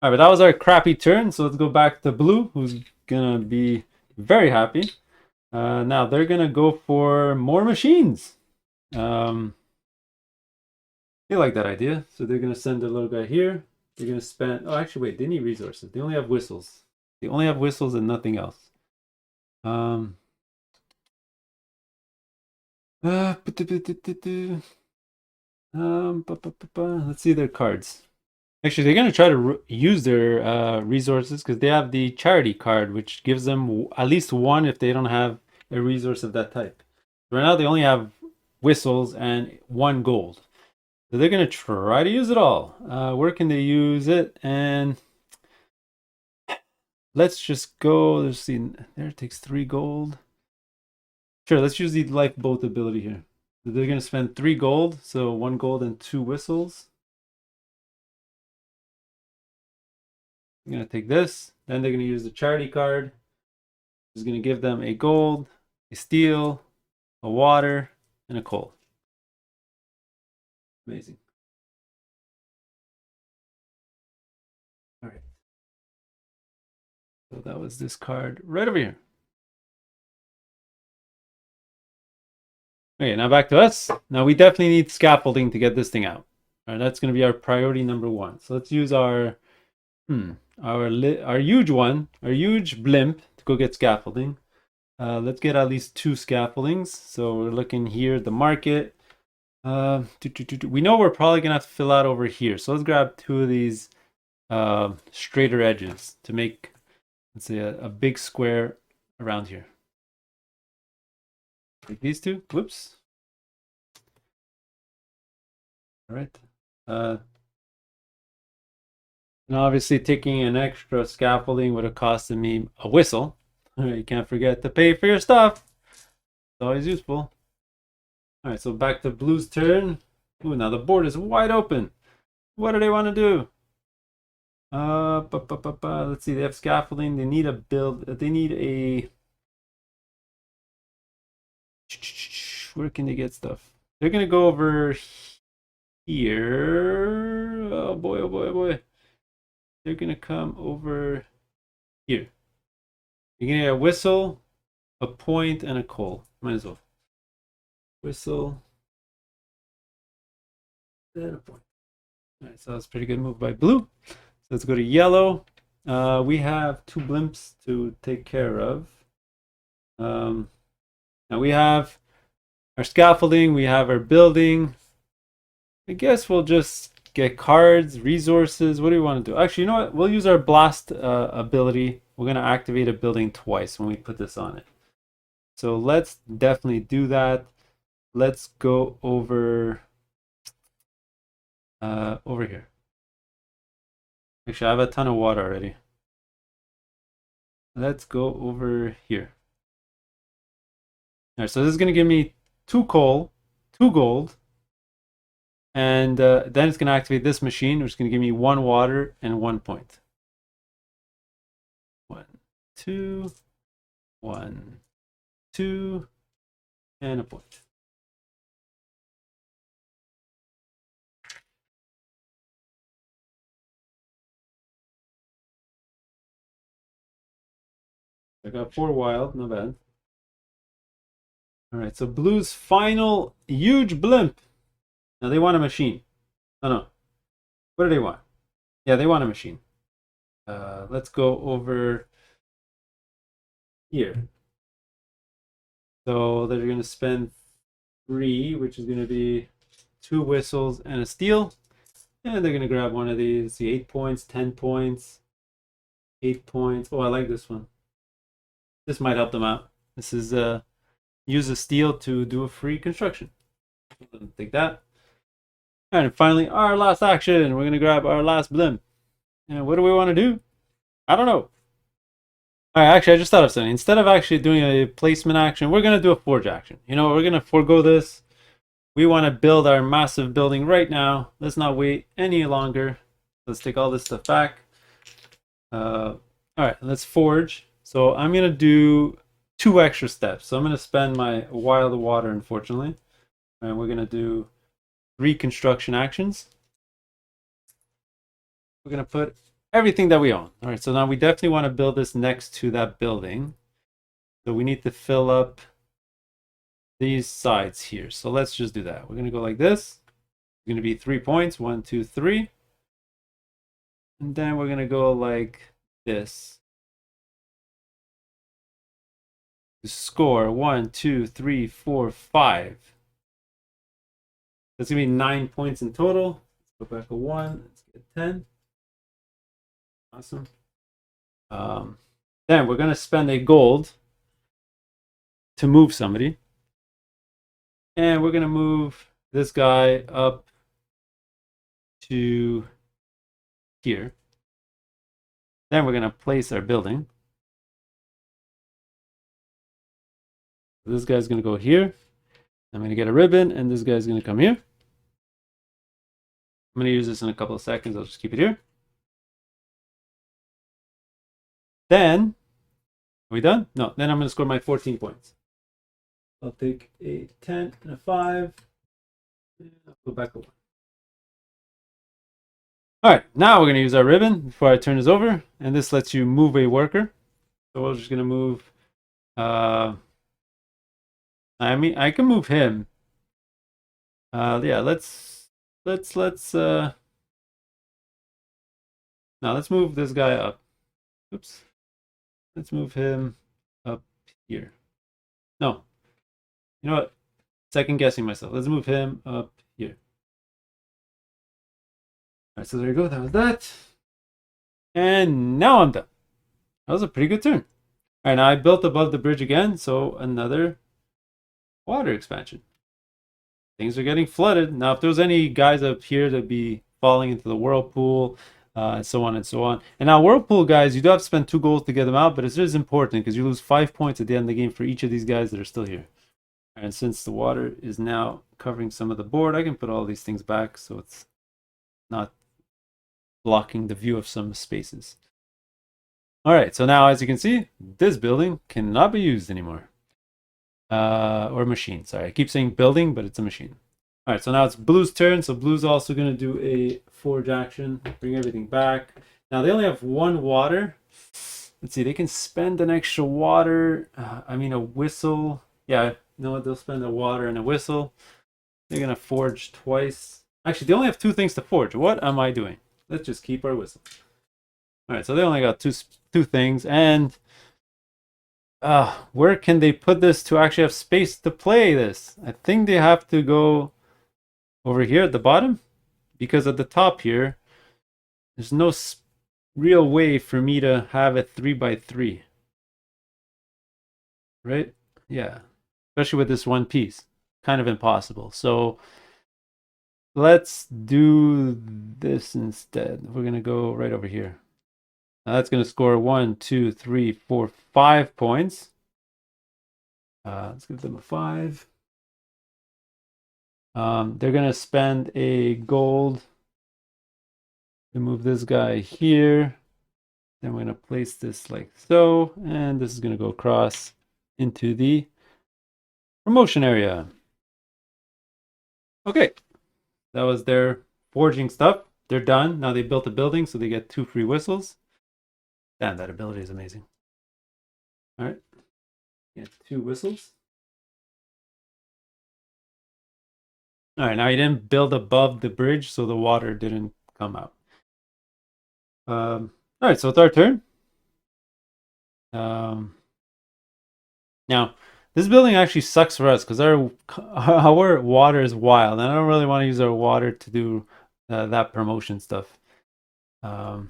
All right, but that was our crappy turn. So let's go back to blue, who's going to be very happy. Now they're going to go for more machines. They like that idea. So they're going to send a little guy here. They're going to spend... Oh, actually, wait. They need resources. They only have whistles. They only have whistles and nothing else. Let's see their cards. Actually, they're going to try to use their resources because they have the charity card, which gives them at least 1 if they don't have a resource of that type. Right now, they only have whistles and 1 gold. So they're going to try to use it all. Where can they use it? And let's just go. Let's see. There, it takes 3 gold. Sure, let's use the lifeboat ability here. So they're going to spend 3 gold. So 1 gold and 2 whistles. I'm going to take this. Then they're going to use the charity card. It's going to give them a gold, a steel, a water, and a coal. Amazing. All right. So that was this card right over here. Okay, now back to us. Now we definitely need scaffolding to get this thing out. All right, that's going to be our priority number 1. So let's use our huge one, our huge blimp to go get scaffolding. Let's get at least 2 scaffoldings. So we're looking here at the market. We know we're probably gonna have to fill out over here. So let's grab 2 of these straighter edges to make, let's say, a big square around here. Take these 2. Whoops. All right. And obviously taking an extra scaffolding would have costed me a whistle. You can't forget to pay for your stuff. It's always useful. All right, so back to blue's turn. Ooh, now the board is wide open. What do they want to do? Let's see. They have scaffolding. They need a build. They need a... Where can they get stuff? They're going to go over here. Oh, boy, oh, boy, oh, boy. They're going to come over here. You're going to get a whistle, a point, and a coal. Might as well. Whistle. And a point. All right, so that's a pretty good move by blue. So let's go to yellow. We have 2 blimps to take care of. Now we have our scaffolding. We have our building. I guess we'll just get cards, resources. What do we want to do? Actually, you know what? We'll use our blast ability. We're going to activate a building twice when we put this on it. So let's definitely do that. Let's go over here. Actually, I have a ton of water already. let's go over here. All right, so this is going to give me 2 coal, 2 gold, and then it's going to activate this machine, which is going to give me 1 water and 1 point. 1, 2, 1, 2, and a point. I got 4 wild, not bad. All right, so blue's final huge blimp. Now they want a machine. Oh no, what do they want? Yeah, they want a machine. Let's go over here. So they're going to spend 3, which is going to be 2 whistles and a steel. And they're going to grab one of these. See, 8 points, 10 points, 8 points. Oh, I like this one. This might help them out. This is use a steel to do a free construction. Take that. And finally, our last action. We're going to grab our last blimp. And what do we want to do? I don't know. All right, actually, I just thought of something. Instead of actually doing a placement action, we're going to do a forge action. You know, we're going to forego this. We want to build our massive building right now. Let's not wait any longer. Let's take all this stuff back. All right, let's forge. So I'm going to do 2 extra steps. So I'm going to spend my wild water, unfortunately. And we're going to do 3 construction actions. We're going to put everything that we own. All right, so now we definitely want to build this next to that building. So we need to fill up these sides here. So let's just do that. We're going to go like this. It's going to be 3 points. 1, 2, 3. And then we're going to go like this. Score 1, 2, 3, 4, 5. That's going to be 9 points in total. Let's go back a 1. Let's get 10. Awesome. Then we're going to spend a gold to move somebody. And we're going to move this guy up to here. Then we're going to place our building. This guy's going to go here. I'm going to get a ribbon, and this guy's going to come here. I'm going to use this in a couple of seconds. I'll just keep it here. Then, are we done? No, then I'm going to score my 14 points. I'll take a 10 and a 5. And I'll go back a 1. All right, now we're going to use our ribbon before I turn this over. And this lets you move a worker. So we're just going to move. I mean, I can move him. Yeah, let's now let's move this guy up. Oops. Let's move him up here. No. You know what? Second guessing myself. Let's move him up here. All right, so there you go. That was that. And now I'm done. That was a pretty good turn. All right, now I built above the bridge again, so another water expansion. Things are getting flooded. Now, if there was any guys up here that'd be falling into the whirlpool, and so on and so on. And now, whirlpool guys, you do have to spend 2 goals to get them out, but it is important because you lose 5 points at the end of the game for each of these guys that are still here. And since the water is now covering some of the board, I can put all these things back so it's not blocking the view of some spaces. All right, so now as you can see, this building cannot be used anymore. Or machine, sorry. I keep saying building, but it's a machine. All right, so now it's blue's turn. So blue's also going to do a forge action, bring everything back. Now they only have 1 water. Let's see, they can spend an extra water. I mean, a whistle. Yeah, you know what? They'll spend a water and a whistle. They're going to forge twice. Actually, they only have 2 things to forge. What am I doing? Let's just keep our whistle. All right, so they only got two things. And where can they put this to actually have space to play this? I think they have to go over here at the bottom, because at the top here, there's no real way for me to have a 3x3. Right? Yeah. Especially with this one piece. Kind of impossible. So let's do this instead. We're going to go right over here. Now that's going to score 1, 2, 3, 4, 5 points. Let's give them a 5. They're going to spend a gold to move this guy here. Then we're going to place this like so, and this is going to go across into the promotion area. Okay, that was their forging stuff. They're done. Now they built a building, so they get 2 free whistles. Damn, that ability is amazing. All right, get 2 whistles. All right, now he didn't build above the bridge, so the water didn't come out. All right, so it's our turn. Now, this building actually sucks for us because our water is wild, and I don't really want to use our water to do that promotion stuff. All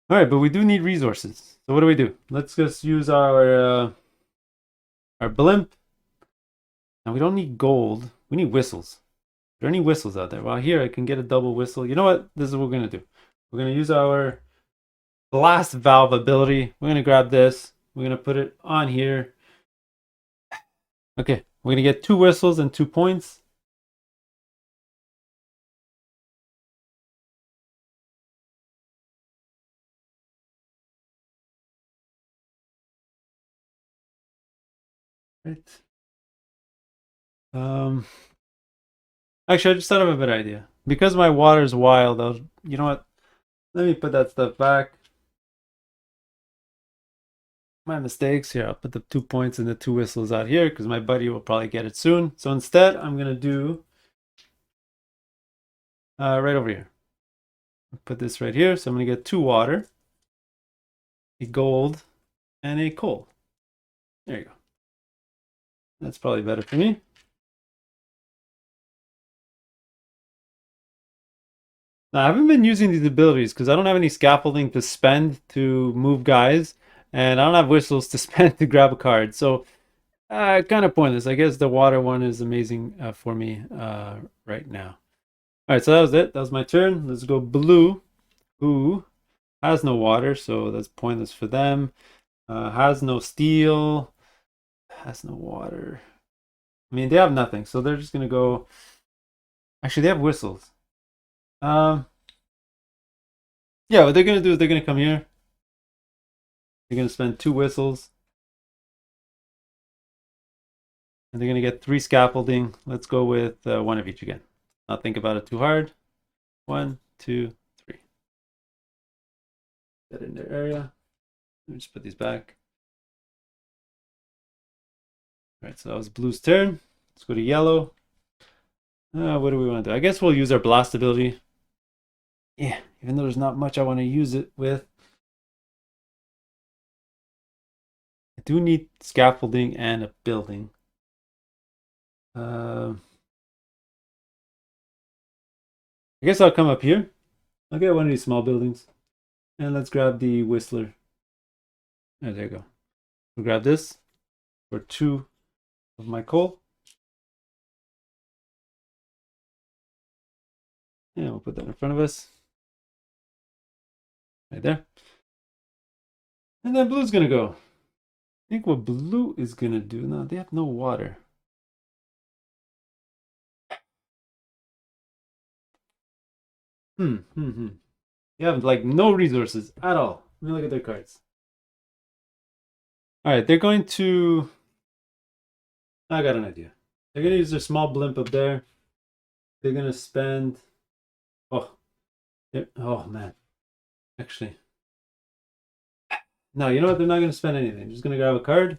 right, but we do need resources. So what do? Let's just use our blimp. And we don't need gold. We need whistles. Are there any whistles out there? Well, here I can get a double whistle. You know what? This is what we're going to do. We're going to use our blast valve ability. We're going to grab this. We're going to put it on here. Okay, we're going to get 2 whistles and 2 points. Right. Actually, I just thought of a better idea. Because my water is wild, you know what? Let me put that stuff back. My mistakes here. I'll put the 2 points and the 2 whistles out here because my buddy will probably get it soon. So instead, I'm going to do right over here. I'll put this right here. So I'm going to get 2 water, a gold, and a coal. There you go. That's probably better for me. Now, I haven't been using these abilities because I don't have any scaffolding to spend to move guys, and I don't have whistles to spend to grab a card. So, kind of pointless. I guess the water one is amazing for me right now. All right, so that was it. That was my turn. Let's go blue, who has no water, so that's pointless for them. Has no steel, has no water. I mean, they have nothing, so they're just gonna go. Actually, they have whistles. Yeah, what they're gonna do is they're gonna come here. They're gonna spend 2 whistles, and they're gonna get 3 scaffolding. Let's go with 1 of each again. Not think about it too hard. 1, 2, 3. Get in their area. Let me just put these back. All right, so that was blue's turn. Let's go to yellow. What do we want to do? I guess we'll use our blast ability. Yeah, even though there's not much I want to use it with. I do need scaffolding and a building. I guess I'll come up here. I'll get one of these small buildings. And let's grab the whistler. Oh, there you go. We'll grab this for 2 of my coal. And we'll put that in front of us. Right there. And then blue's gonna go. I think what blue is gonna do, no, they have no water. They have like no resources at all. Let me look at their cards. All right, they're going to. I got an idea. They're gonna use their small blimp up there. They're gonna spend. Oh, oh man. Actually, no. You know what? They're not gonna spend anything. They're just gonna grab a card.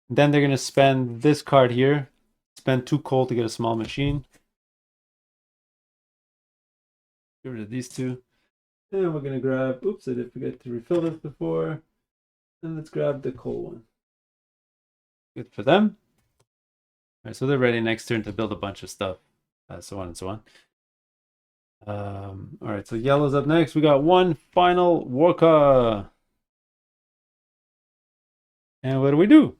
Then they're gonna spend this card here. Spend 2 coal to get a small machine. Get rid of these 2. And we're gonna grab. Oops, I did forget to refill this before. And let's grab the coal one. Good for them. All right, so they're ready next turn to build a bunch of stuff, so on and so on. All right, so yellow's up next. We got one final worker. And what do?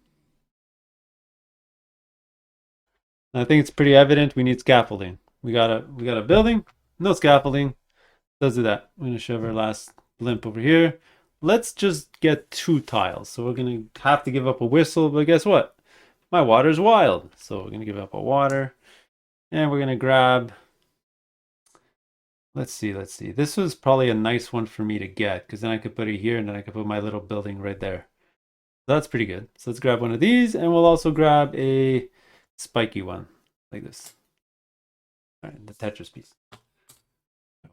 I think it's pretty evident we need scaffolding. We got a building, no scaffolding. Let's do that. We're gonna shove our last blimp over here. Let's just get 2 tiles. So we're gonna have to give up a whistle, but guess what? My water's wild. So we're gonna give up a water. And we're gonna grab, let's see. This was probably a nice one for me to get, because then I could put it here and then I could put my little building right there. That's pretty good. So let's grab one of these, and we'll also grab a spiky one like this. All right, the Tetris piece.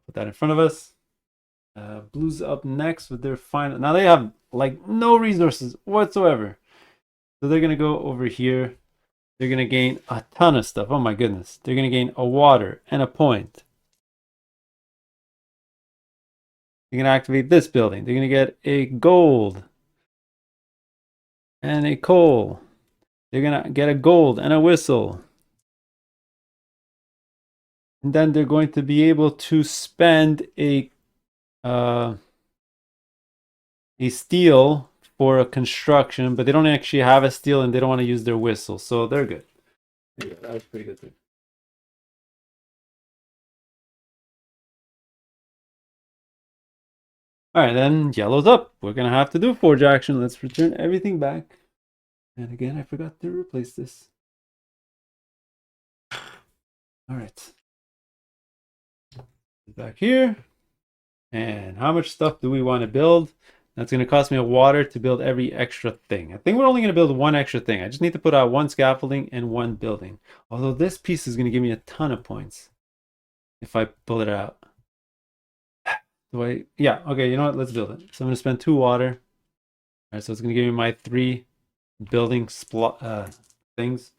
Put that in front of us. Blue's up next with their final. Now they have like no resources whatsoever. So they're gonna go over here. They're gonna gain a ton of stuff. Oh my goodness. They're gonna gain a water and a point. They're gonna activate this building. They're gonna get a gold and a coal. They're gonna get a gold and a whistle. And then they're going to be able to spend a steel for a construction, but they don't actually have a steel and they don't want to use their whistle, so they're good. Yeah, that was pretty good too. All right, then yellow's up. We're gonna have to do forge action. Let's return everything back. And again, I forgot to replace this. All right. Back here. And how much stuff do we want to build? That's going to cost me a water to build every extra thing. I think we're only going to build one extra thing. I just need to put out 1 scaffolding and 1 building. Although this piece is going to give me a ton of points if I pull it out. Do I? Yeah, okay, you know what? Let's build it. So I'm going to spend 2 water. All right, so it's going to give me my 3 building things.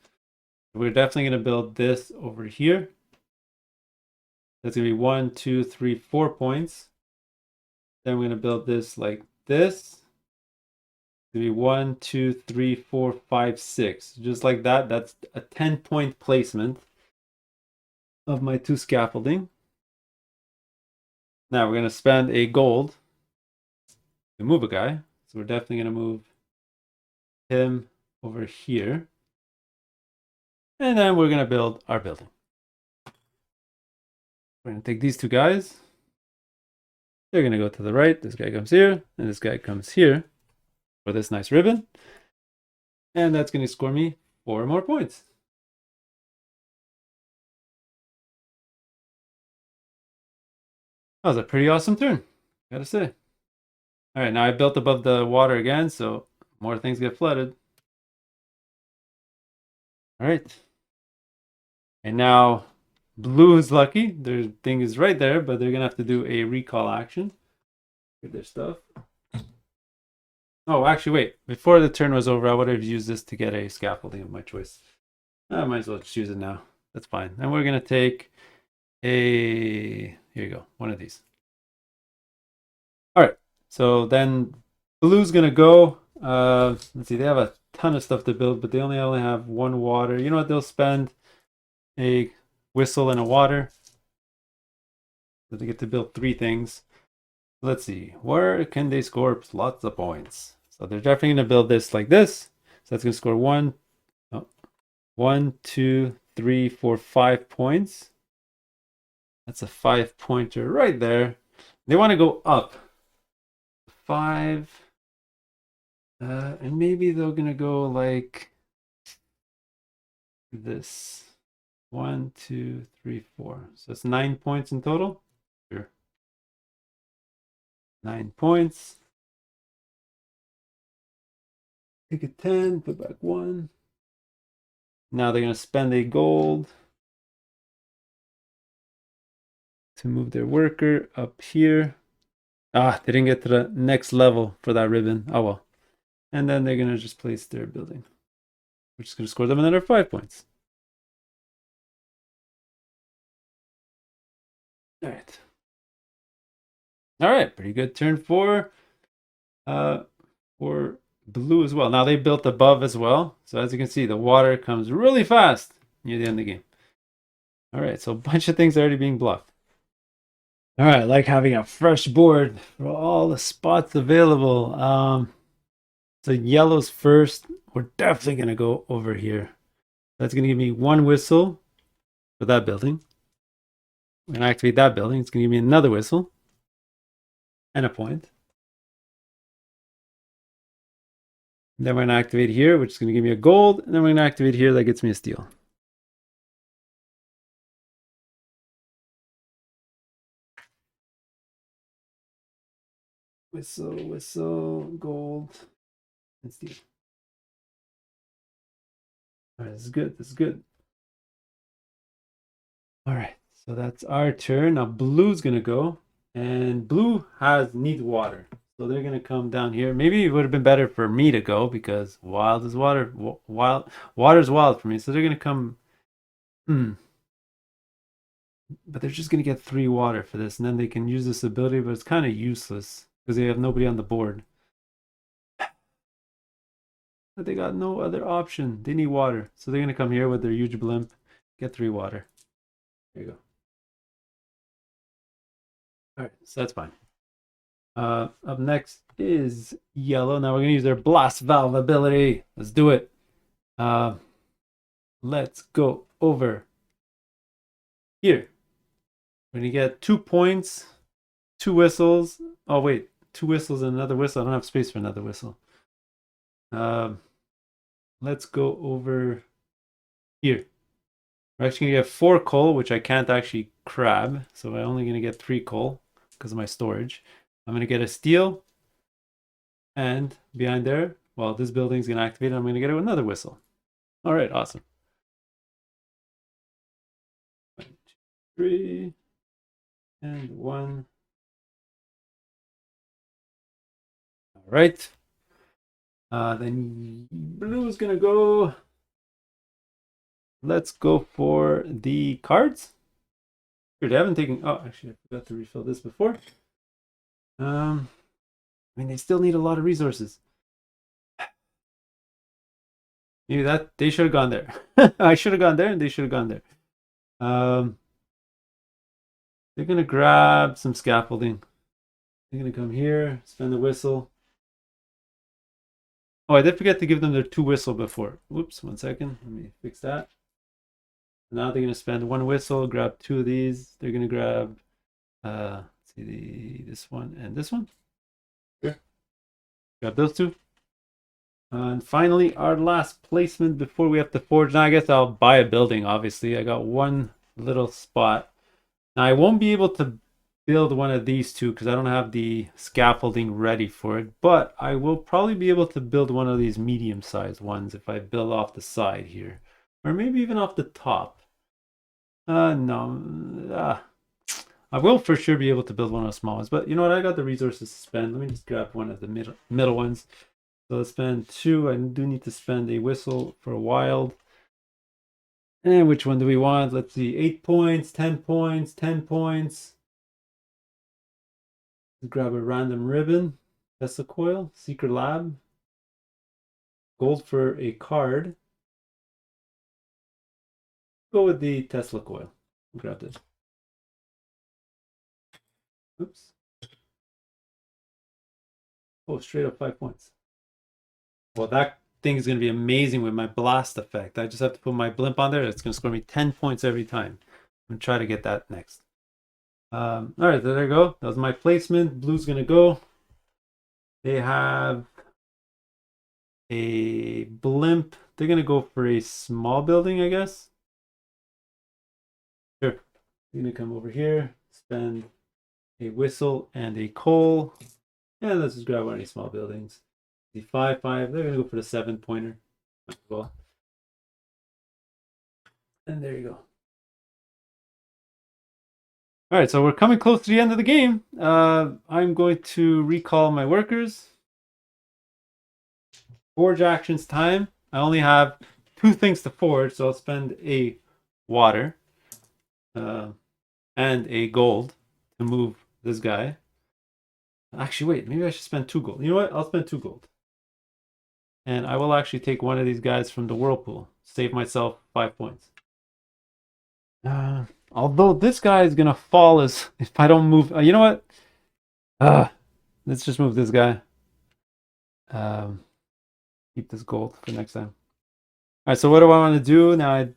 We're definitely going to build this over here. That's going to be 1, 2, 3, 4 points. Then we're going to build this like this. It's going to be 1, 2, 3, 4, 5, 6. Just like that. That's a 10-point placement of my 2 scaffolding. Now we're going to spend a gold to move a guy. So we're definitely going to move him over here. And then we're going to build our building. We're going to take these 2 guys. They're going to go to the right. This guy comes here, and this guy comes here for this nice ribbon. And that's going to score me 4 more points. That was a pretty awesome turn, gotta say. All right, now I built above the water again, so more things get flooded. All right. And now blue is lucky. Their thing is right there, but they're gonna have to do a recall action. Get their stuff. Oh, actually, wait. Before the turn was over, I would have used this to get a scaffolding of my choice. I might as well just use it now. That's fine. And we're gonna take a, here you go, one of these. All right. So then blue's gonna go. Let's see. They have a ton of stuff to build, but they only have 1 water. You know what? They'll spend a whistle and a water. So they get to build 3 things. Let's see, where can they score lots of points? So they're definitely going to build this like this. So that's going to score 1, 2, 3, 4, 5 points. That's a 5-pointer right there. They want to go up 5. And maybe they're going to go like this. 1, 2, 3, 4. So it's 9 points in total. Sure. 9 points. Take a 10, put back 1. Now they're going to spend a gold to move their worker up here. Ah, they didn't get to the next level for that ribbon. Oh well. And then they're going to just place their building, which is going to score them another 5 points. All right. All right, pretty good turn for blue as well. Now they built above as well. So as you can see, the water comes really fast near the end of the game. All right, so a bunch of things already being blocked. All right, I like having a fresh board for all the spots available. So yellow's first. We're definitely going to go over here. That's going to give me 1 whistle for that building. We're going to activate that building. It's going to give me another whistle. and a point. Then we're going to activate here, which is going to give me a gold. And then we're going to activate here, that gets me a steel. Whistle, whistle, gold, and steel. All right, this is good. This is good. All right, so that's our turn. Now blue's going to go. And blue needs water. So they're going to come down here. Maybe it would have been better for me to go because wild is water. Water's wild for me. So they're going to come. But they're just going to get 3 water for this. And then they can use this ability, but it's kind of useless because they have nobody on the board. But they got no other option. They need water. So they're going to come here with their huge blimp. Get 3 water. There you go. All right, so that's fine. Up next is yellow. Now we're going to use their blast valve ability. Let's do it. Let's go over here. We're going to get 2 points, 2 whistles. Oh, wait. 2 whistles and another whistle. I don't have space for another whistle. Let's go over here. We're actually going to get 4 coal, which I can't actually crab. So I'm only going to get 3 coal because of my storage. I'm going to get a steel. And behind there, well, this building is going to activate. I'm going to get another whistle. All right, awesome. 1, 2, 3, and 1. All right. Then blue is going to go. Let's go for the cards. Here, they haven't taken. Oh, actually, I forgot to refill this before. I mean, they still need a lot of resources. Maybe that they should have gone there. I should have gone there, and they should have gone there. They're gonna grab some scaffolding. They're gonna come here, spend the whistle. Oh, I did forget to give them their 2 whistle before. Whoops, 1 second. Let me fix that. Now they're gonna spend 1 whistle, grab 2 of these. They're gonna grab let's see this one and this one. Here. Grab those 2. And finally, our last placement before we have to forge. Now I guess I'll buy a building, obviously. I got 1 little spot. Now I won't be able to build one of these 2 because I don't have the scaffolding ready for it. But I will probably be able to build one of these medium-sized ones if I build off the side here. Or maybe even off the top. No. I will for sure be able to build one of the small ones. But you know what? I got the resources to spend. Let me just grab one of the middle ones. So let's spend 2. I do need to spend a whistle for a wild. And which one do we want? Let's see. 8 points, 10 points, 10 points. Let's grab a random ribbon. Tesla coil. Secret lab. Gold for a card. Go with the Tesla coil. Grab this. Oops. Oh, straight up 5 points. Well, that thing is going to be amazing with my blast effect. I just have to put my blimp on there. It's going to score me 10 points every time. I'm going to try to get that next. All right, there you go. That was my placement. Blue's going to go. They have a blimp. They're going to go for a small building, I guess. Sure. They're going to come over here, spend a whistle and a coal. And let's just grab one of these small buildings. The 5, 5. They're going to go for the 7-pointer. Well. And there you go. All right, so we're coming close to the end of the game. I'm going to recall my workers. Forge actions time. I only have 2 things to forge, so I'll spend a water and a gold to move this guy. Actually, wait, maybe I should spend 2 gold. You know what? I'll spend 2 gold. And I will actually take one of these guys from the whirlpool. Save myself 5 points. Although this guy is going to fall if I don't move. You know what? Let's just move this guy. Keep this gold for next time. All right, so what do I want to do now?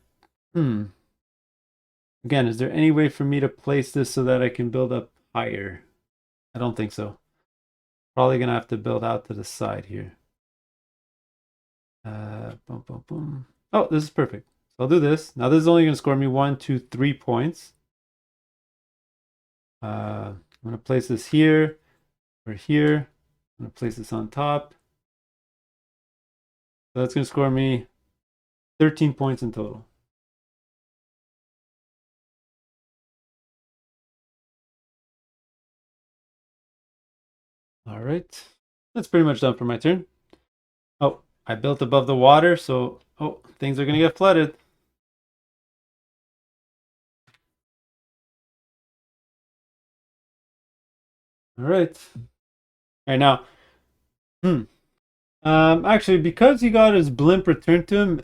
Again, is there any way for me to place this so that I can build up higher? I don't think so. Probably gonna have to build out to the side here. Boom, boom, boom. Oh, this is perfect. So I'll do this. Now this is only gonna score me 1, 2, 3 points. I'm gonna place this here or here. I'm gonna place this on top. So that's gonna score me 13 points in total. All right, that's pretty much done for my turn. Oh, I built above the water, so things are gonna get flooded. All right. All right now. Actually, because he got his blimp returned to him,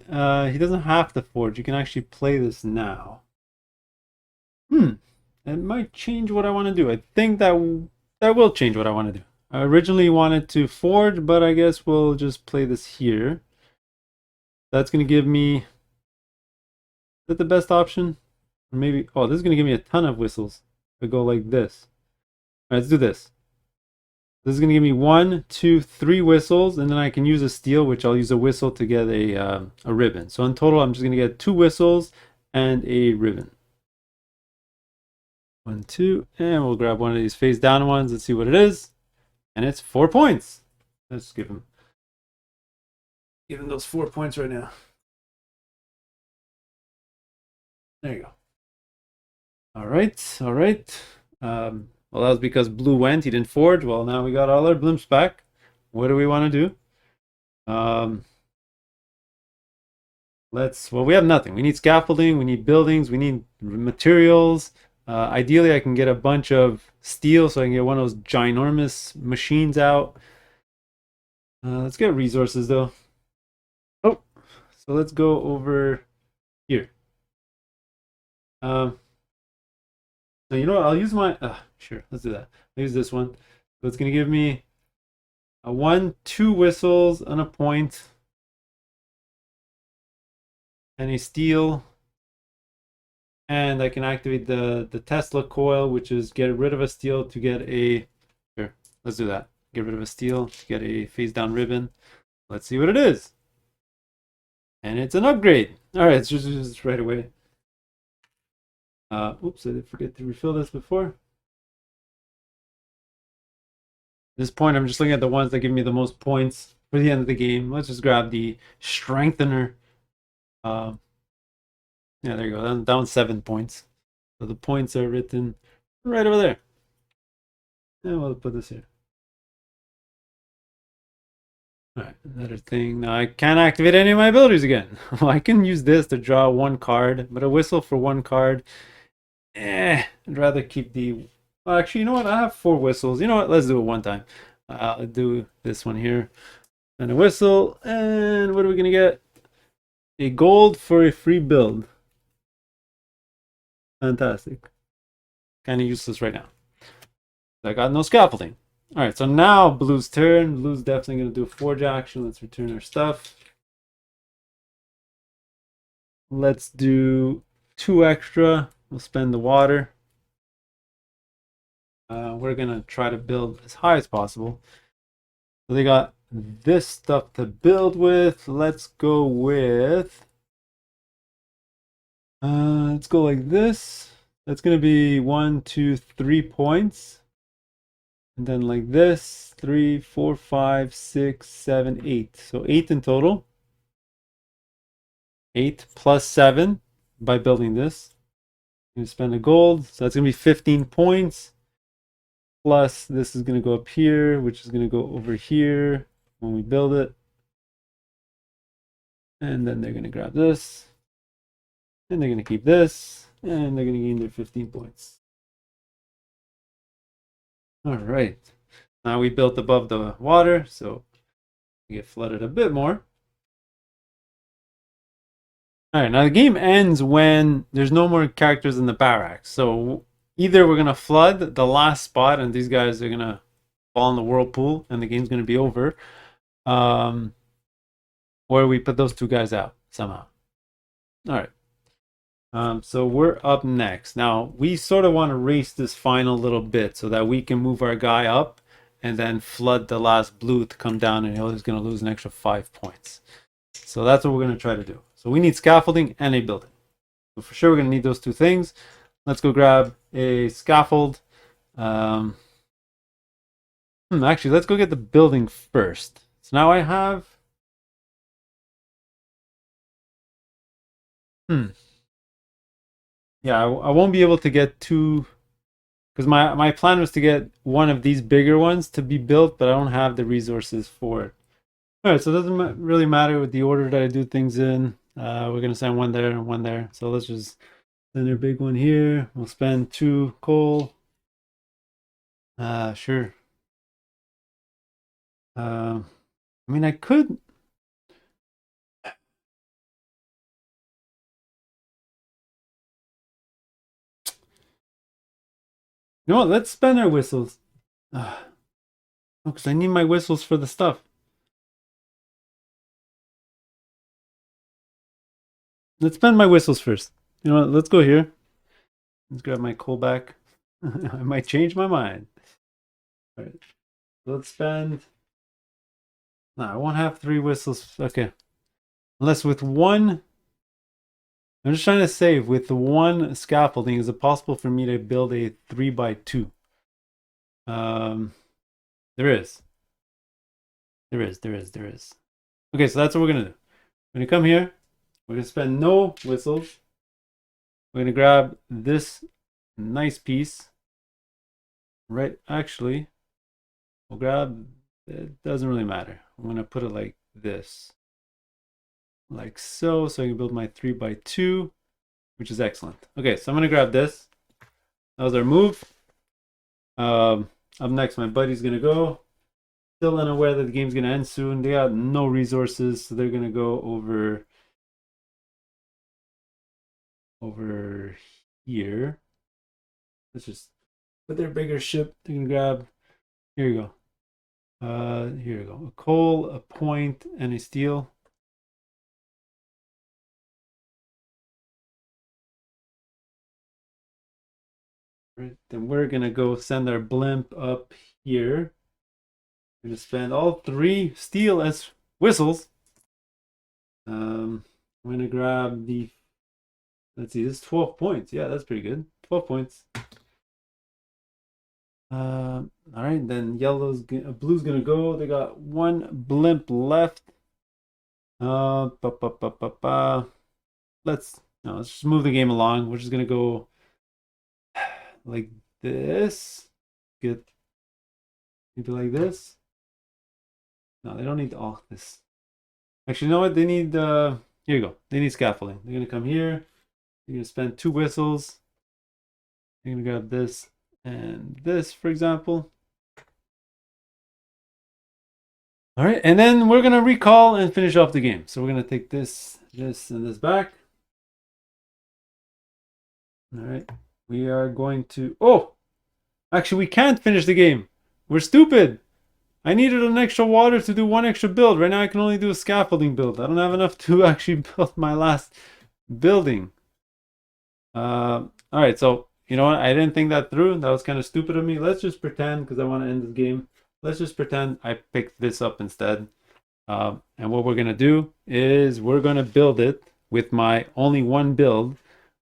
he doesn't have to forge. You can actually play this now. It might change what I want to do. I think that will change what I want to do. I originally wanted to forge, but I guess we'll just play this here. That's going to give me... Is that the best option? Or maybe... Oh, this is going to give me a ton of whistles. I go like this. All right, let's do this. This is going to give me 1, 2, 3 whistles, and then I can use a steel, which I'll use a whistle to get a ribbon. So in total, I'm just going to get 2 whistles and a ribbon. 1, 2, and we'll grab one of these face down ones and see what it is. And it's 4 points. Let's give him those 4 points right now. There you go. All right, all right. Well, that was because blue went. He didn't forge. Well, now we got all our blimps back. What do we want to do? Well, we have nothing. We need scaffolding. We need buildings. We need materials. Ideally, I can get a bunch of steel so I can get one of those ginormous machines out. Let's get resources, though. Oh, so let's go over here. So you know what? I'll use my... sure, let's do that. I'll use this one. So it's going to give me a 1, 2 whistles and a point. And a steel. And I can activate the Tesla coil, which is get rid of a steel to get a... Sure, let's do that. Get rid of a steel to get a face down ribbon. Let's see what it is. And it's an upgrade. All right, let's just do this right away. Oops, I did forget to refill this before. At this point, I'm just looking at the ones that give me the most points for the end of the game. Let's just grab the strengthener. Yeah, there you go. I'm down 7 points. So the points are written right over there. And we'll put this here. Alright, another thing. Now I can't activate any of my abilities again. Well, I can use this to draw 1 card, but a whistle for 1 card. I'd rather keep the... Well, actually, you know what? I have 4 whistles. You know what? Let's do it one time. I'll do this one here. And a whistle. And what are we going to get? A gold for a free build. Fantastic. Kind of useless right now. I got no scaffolding. Alright, so now Blue's turn. Blue's definitely going to do a forge action. Let's return our stuff. Let's do 2 extra. We'll spend the water. We're going to try to build as high as possible. So they got this stuff to build with. Let's go with... let's go like this. That's going to be 1, 2, 3 points. And then like this, 3, 4, 5, 6, 7, 8. So 8 in total. 8 plus 7 by building this. I'm going to spend a gold. So that's going to be 15 points. Plus this is going to go up here, which is going to go over here when we build it. And then they're going to grab this. And they're going to keep this. And they're going to gain their 15 points. All right. Now we built above the water, so we get flooded a bit more. All right, now the game ends when there's no more characters in the barracks. So either we're going to flood the last spot and these guys are going to fall in the whirlpool and the game's going to be over. Or we put those 2 guys out somehow. All right. So we're up next. Now, we sort of want to race this final little bit so that we can move our guy up and then flood the last blue to come down, and he's going to lose an extra 5 points. So that's what we're going to try to do. So we need scaffolding and a building. So for sure we're going to need those two things. Let's go grab a scaffold. Actually, let's go get the building first. So now I have... Yeah, I won't be able to get two... Because my plan was to get one of these bigger ones to be built, but I don't have the resources for it. Alright, so it doesn't really matter with the order that I do things in. We're going to send one there and one there. So let's just send our big one here. We'll spend 2 coal. Sure. I mean, I could... You know what? Let's spend our whistles. Because I need my whistles for the stuff. Let's spend my whistles first. You know what? Let's go here. Let's grab my coal back. I might change my mind. All right. Let's spend... No, I won't have 3 whistles. Okay. Unless with one... I'm just trying to save. With the one scaffolding, is it possible for me to build a 3x2? There is. There is. Okay, so that's what we're going to do. We're going to come here. We're going to spend no whistles. We're going to grab this nice piece. Right, actually, we'll grab... It doesn't really matter. I'm going to put it like this. Like so. So I can build my 3x2, which is excellent. Okay, so I'm going to grab this. That was our move. Up next, my buddy's going to go. Still unaware that the game's going to end soon. They got no resources, so they're going to go over here. Let's just put their bigger ship. They can grab... Here you go. Here you go. A coal, a point, and a steel. Right, then we're gonna go send our blimp up here. We're gonna spend all 3 steel as whistles. I'm gonna grab the... Let's see, this is 12 points. Yeah, that's pretty good. 12 points. All right, then blue's gonna go. They got 1 blimp left. Let's just move the game along. We're just gonna go like this. Get maybe like this. No, they don't need all this. Actually, you know what? They need here you go. They need scaffolding. They're gonna come here. They're gonna spend 2 whistles. They're gonna grab this and this, for example. All right, and then we're gonna recall and finish off the game. So we're gonna take this, and this back. All right, we are going to... Oh, actually, we can't finish the game. We're stupid. I needed an extra water to do 1 extra build. Right now, I can only do a scaffolding build. I don't have enough to actually build my last building. All right, so you know what? I didn't think that through. That was kind of stupid of me. Let's just pretend, because I want to end this game. Let's just pretend I picked this up instead. And what we're going to do is we're going to build it with my only 1 build.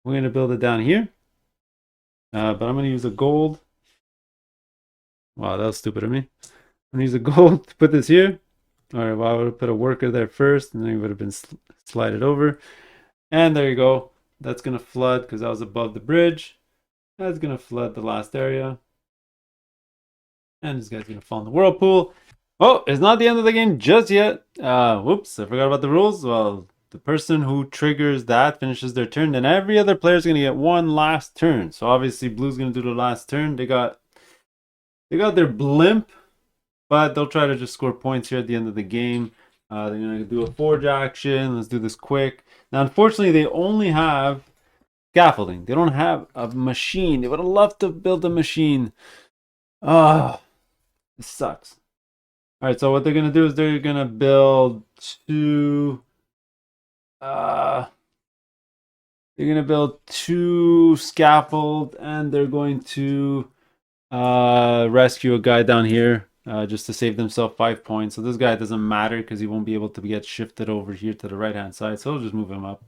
We're going to build it down here. But I'm going to use a gold. Wow, that was stupid of me. I'm going to use a gold to put this here. All right, well, I would have put a worker there first, and then it would have been slided over. And there you go. That's going to flood because I was above the bridge. That's going to flood the last area. And this guy's going to fall in the whirlpool. Oh, it's not the end of the game just yet. Whoops, I forgot about the rules. Well, the person who triggers that finishes their turn. Then every other player is going to get 1 last turn. So obviously Blue's going to do the last turn. They got their blimp, but they'll try to just score points here at the end of the game. They're going to do a forge action. Let's do this quick. Now, unfortunately, they only have scaffolding. They don't have a machine. They would have loved to build a machine. This sucks. All right, so what they're going to do is they're going to build 2... they're going to build 2 scaffold, and they're going to rescue a guy down here. just to save themselves 5 points. So this guy doesn't matter because he won't be able to get shifted over here to the right-hand side. So we'll just move him up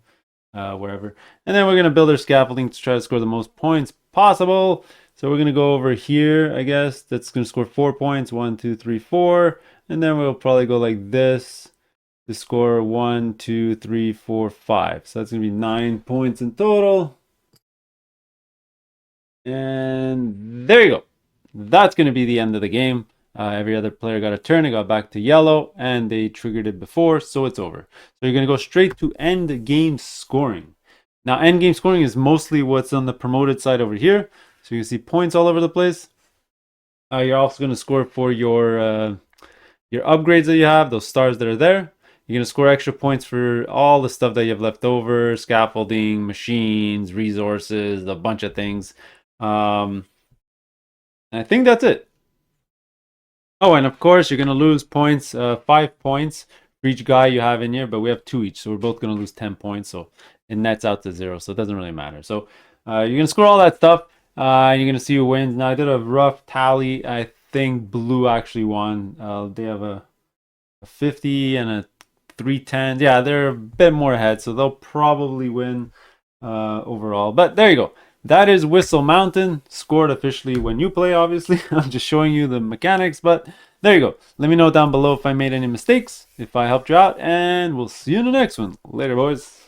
wherever. And then we're going to build our scaffolding to try to score the most points possible. So we're going to go over here, I guess. That's going to score 4 points. 1, 2, 3, 4. And then we'll probably go like this to score 1, 2, 3, 4, 5. So that's going to be 9 points in total. And there you go. That's going to be the end of the game. Every other player got a turn. It got back to yellow, and they triggered it before, so it's over. So you're going to go straight to end game scoring. Now, end game scoring is mostly what's on the promoted side over here. So you can see points all over the place. You're also going to score for your upgrades that you have, those stars that are there. You're going to score extra points for all the stuff that you have left over, scaffolding, machines, resources, a bunch of things. I think that's it. Oh, and of course, you're going to lose points, 5 points for each guy you have in here, but we have 2 each, so we're both going to lose 10 points, so it nets out to 0, so it doesn't really matter. So you're going to score all that stuff, and you're going to see who wins. Now, I did a rough tally. I think blue actually won. They have a 50 and a 310. Yeah, they're a bit more ahead, so they'll probably win overall. But there you go. That is Whistle Mountain, scored officially when you play, obviously. I'm just showing you the mechanics, but there you go. Let me know down below if I made any mistakes, if I helped you out, and we'll see you in the next one. Later, boys.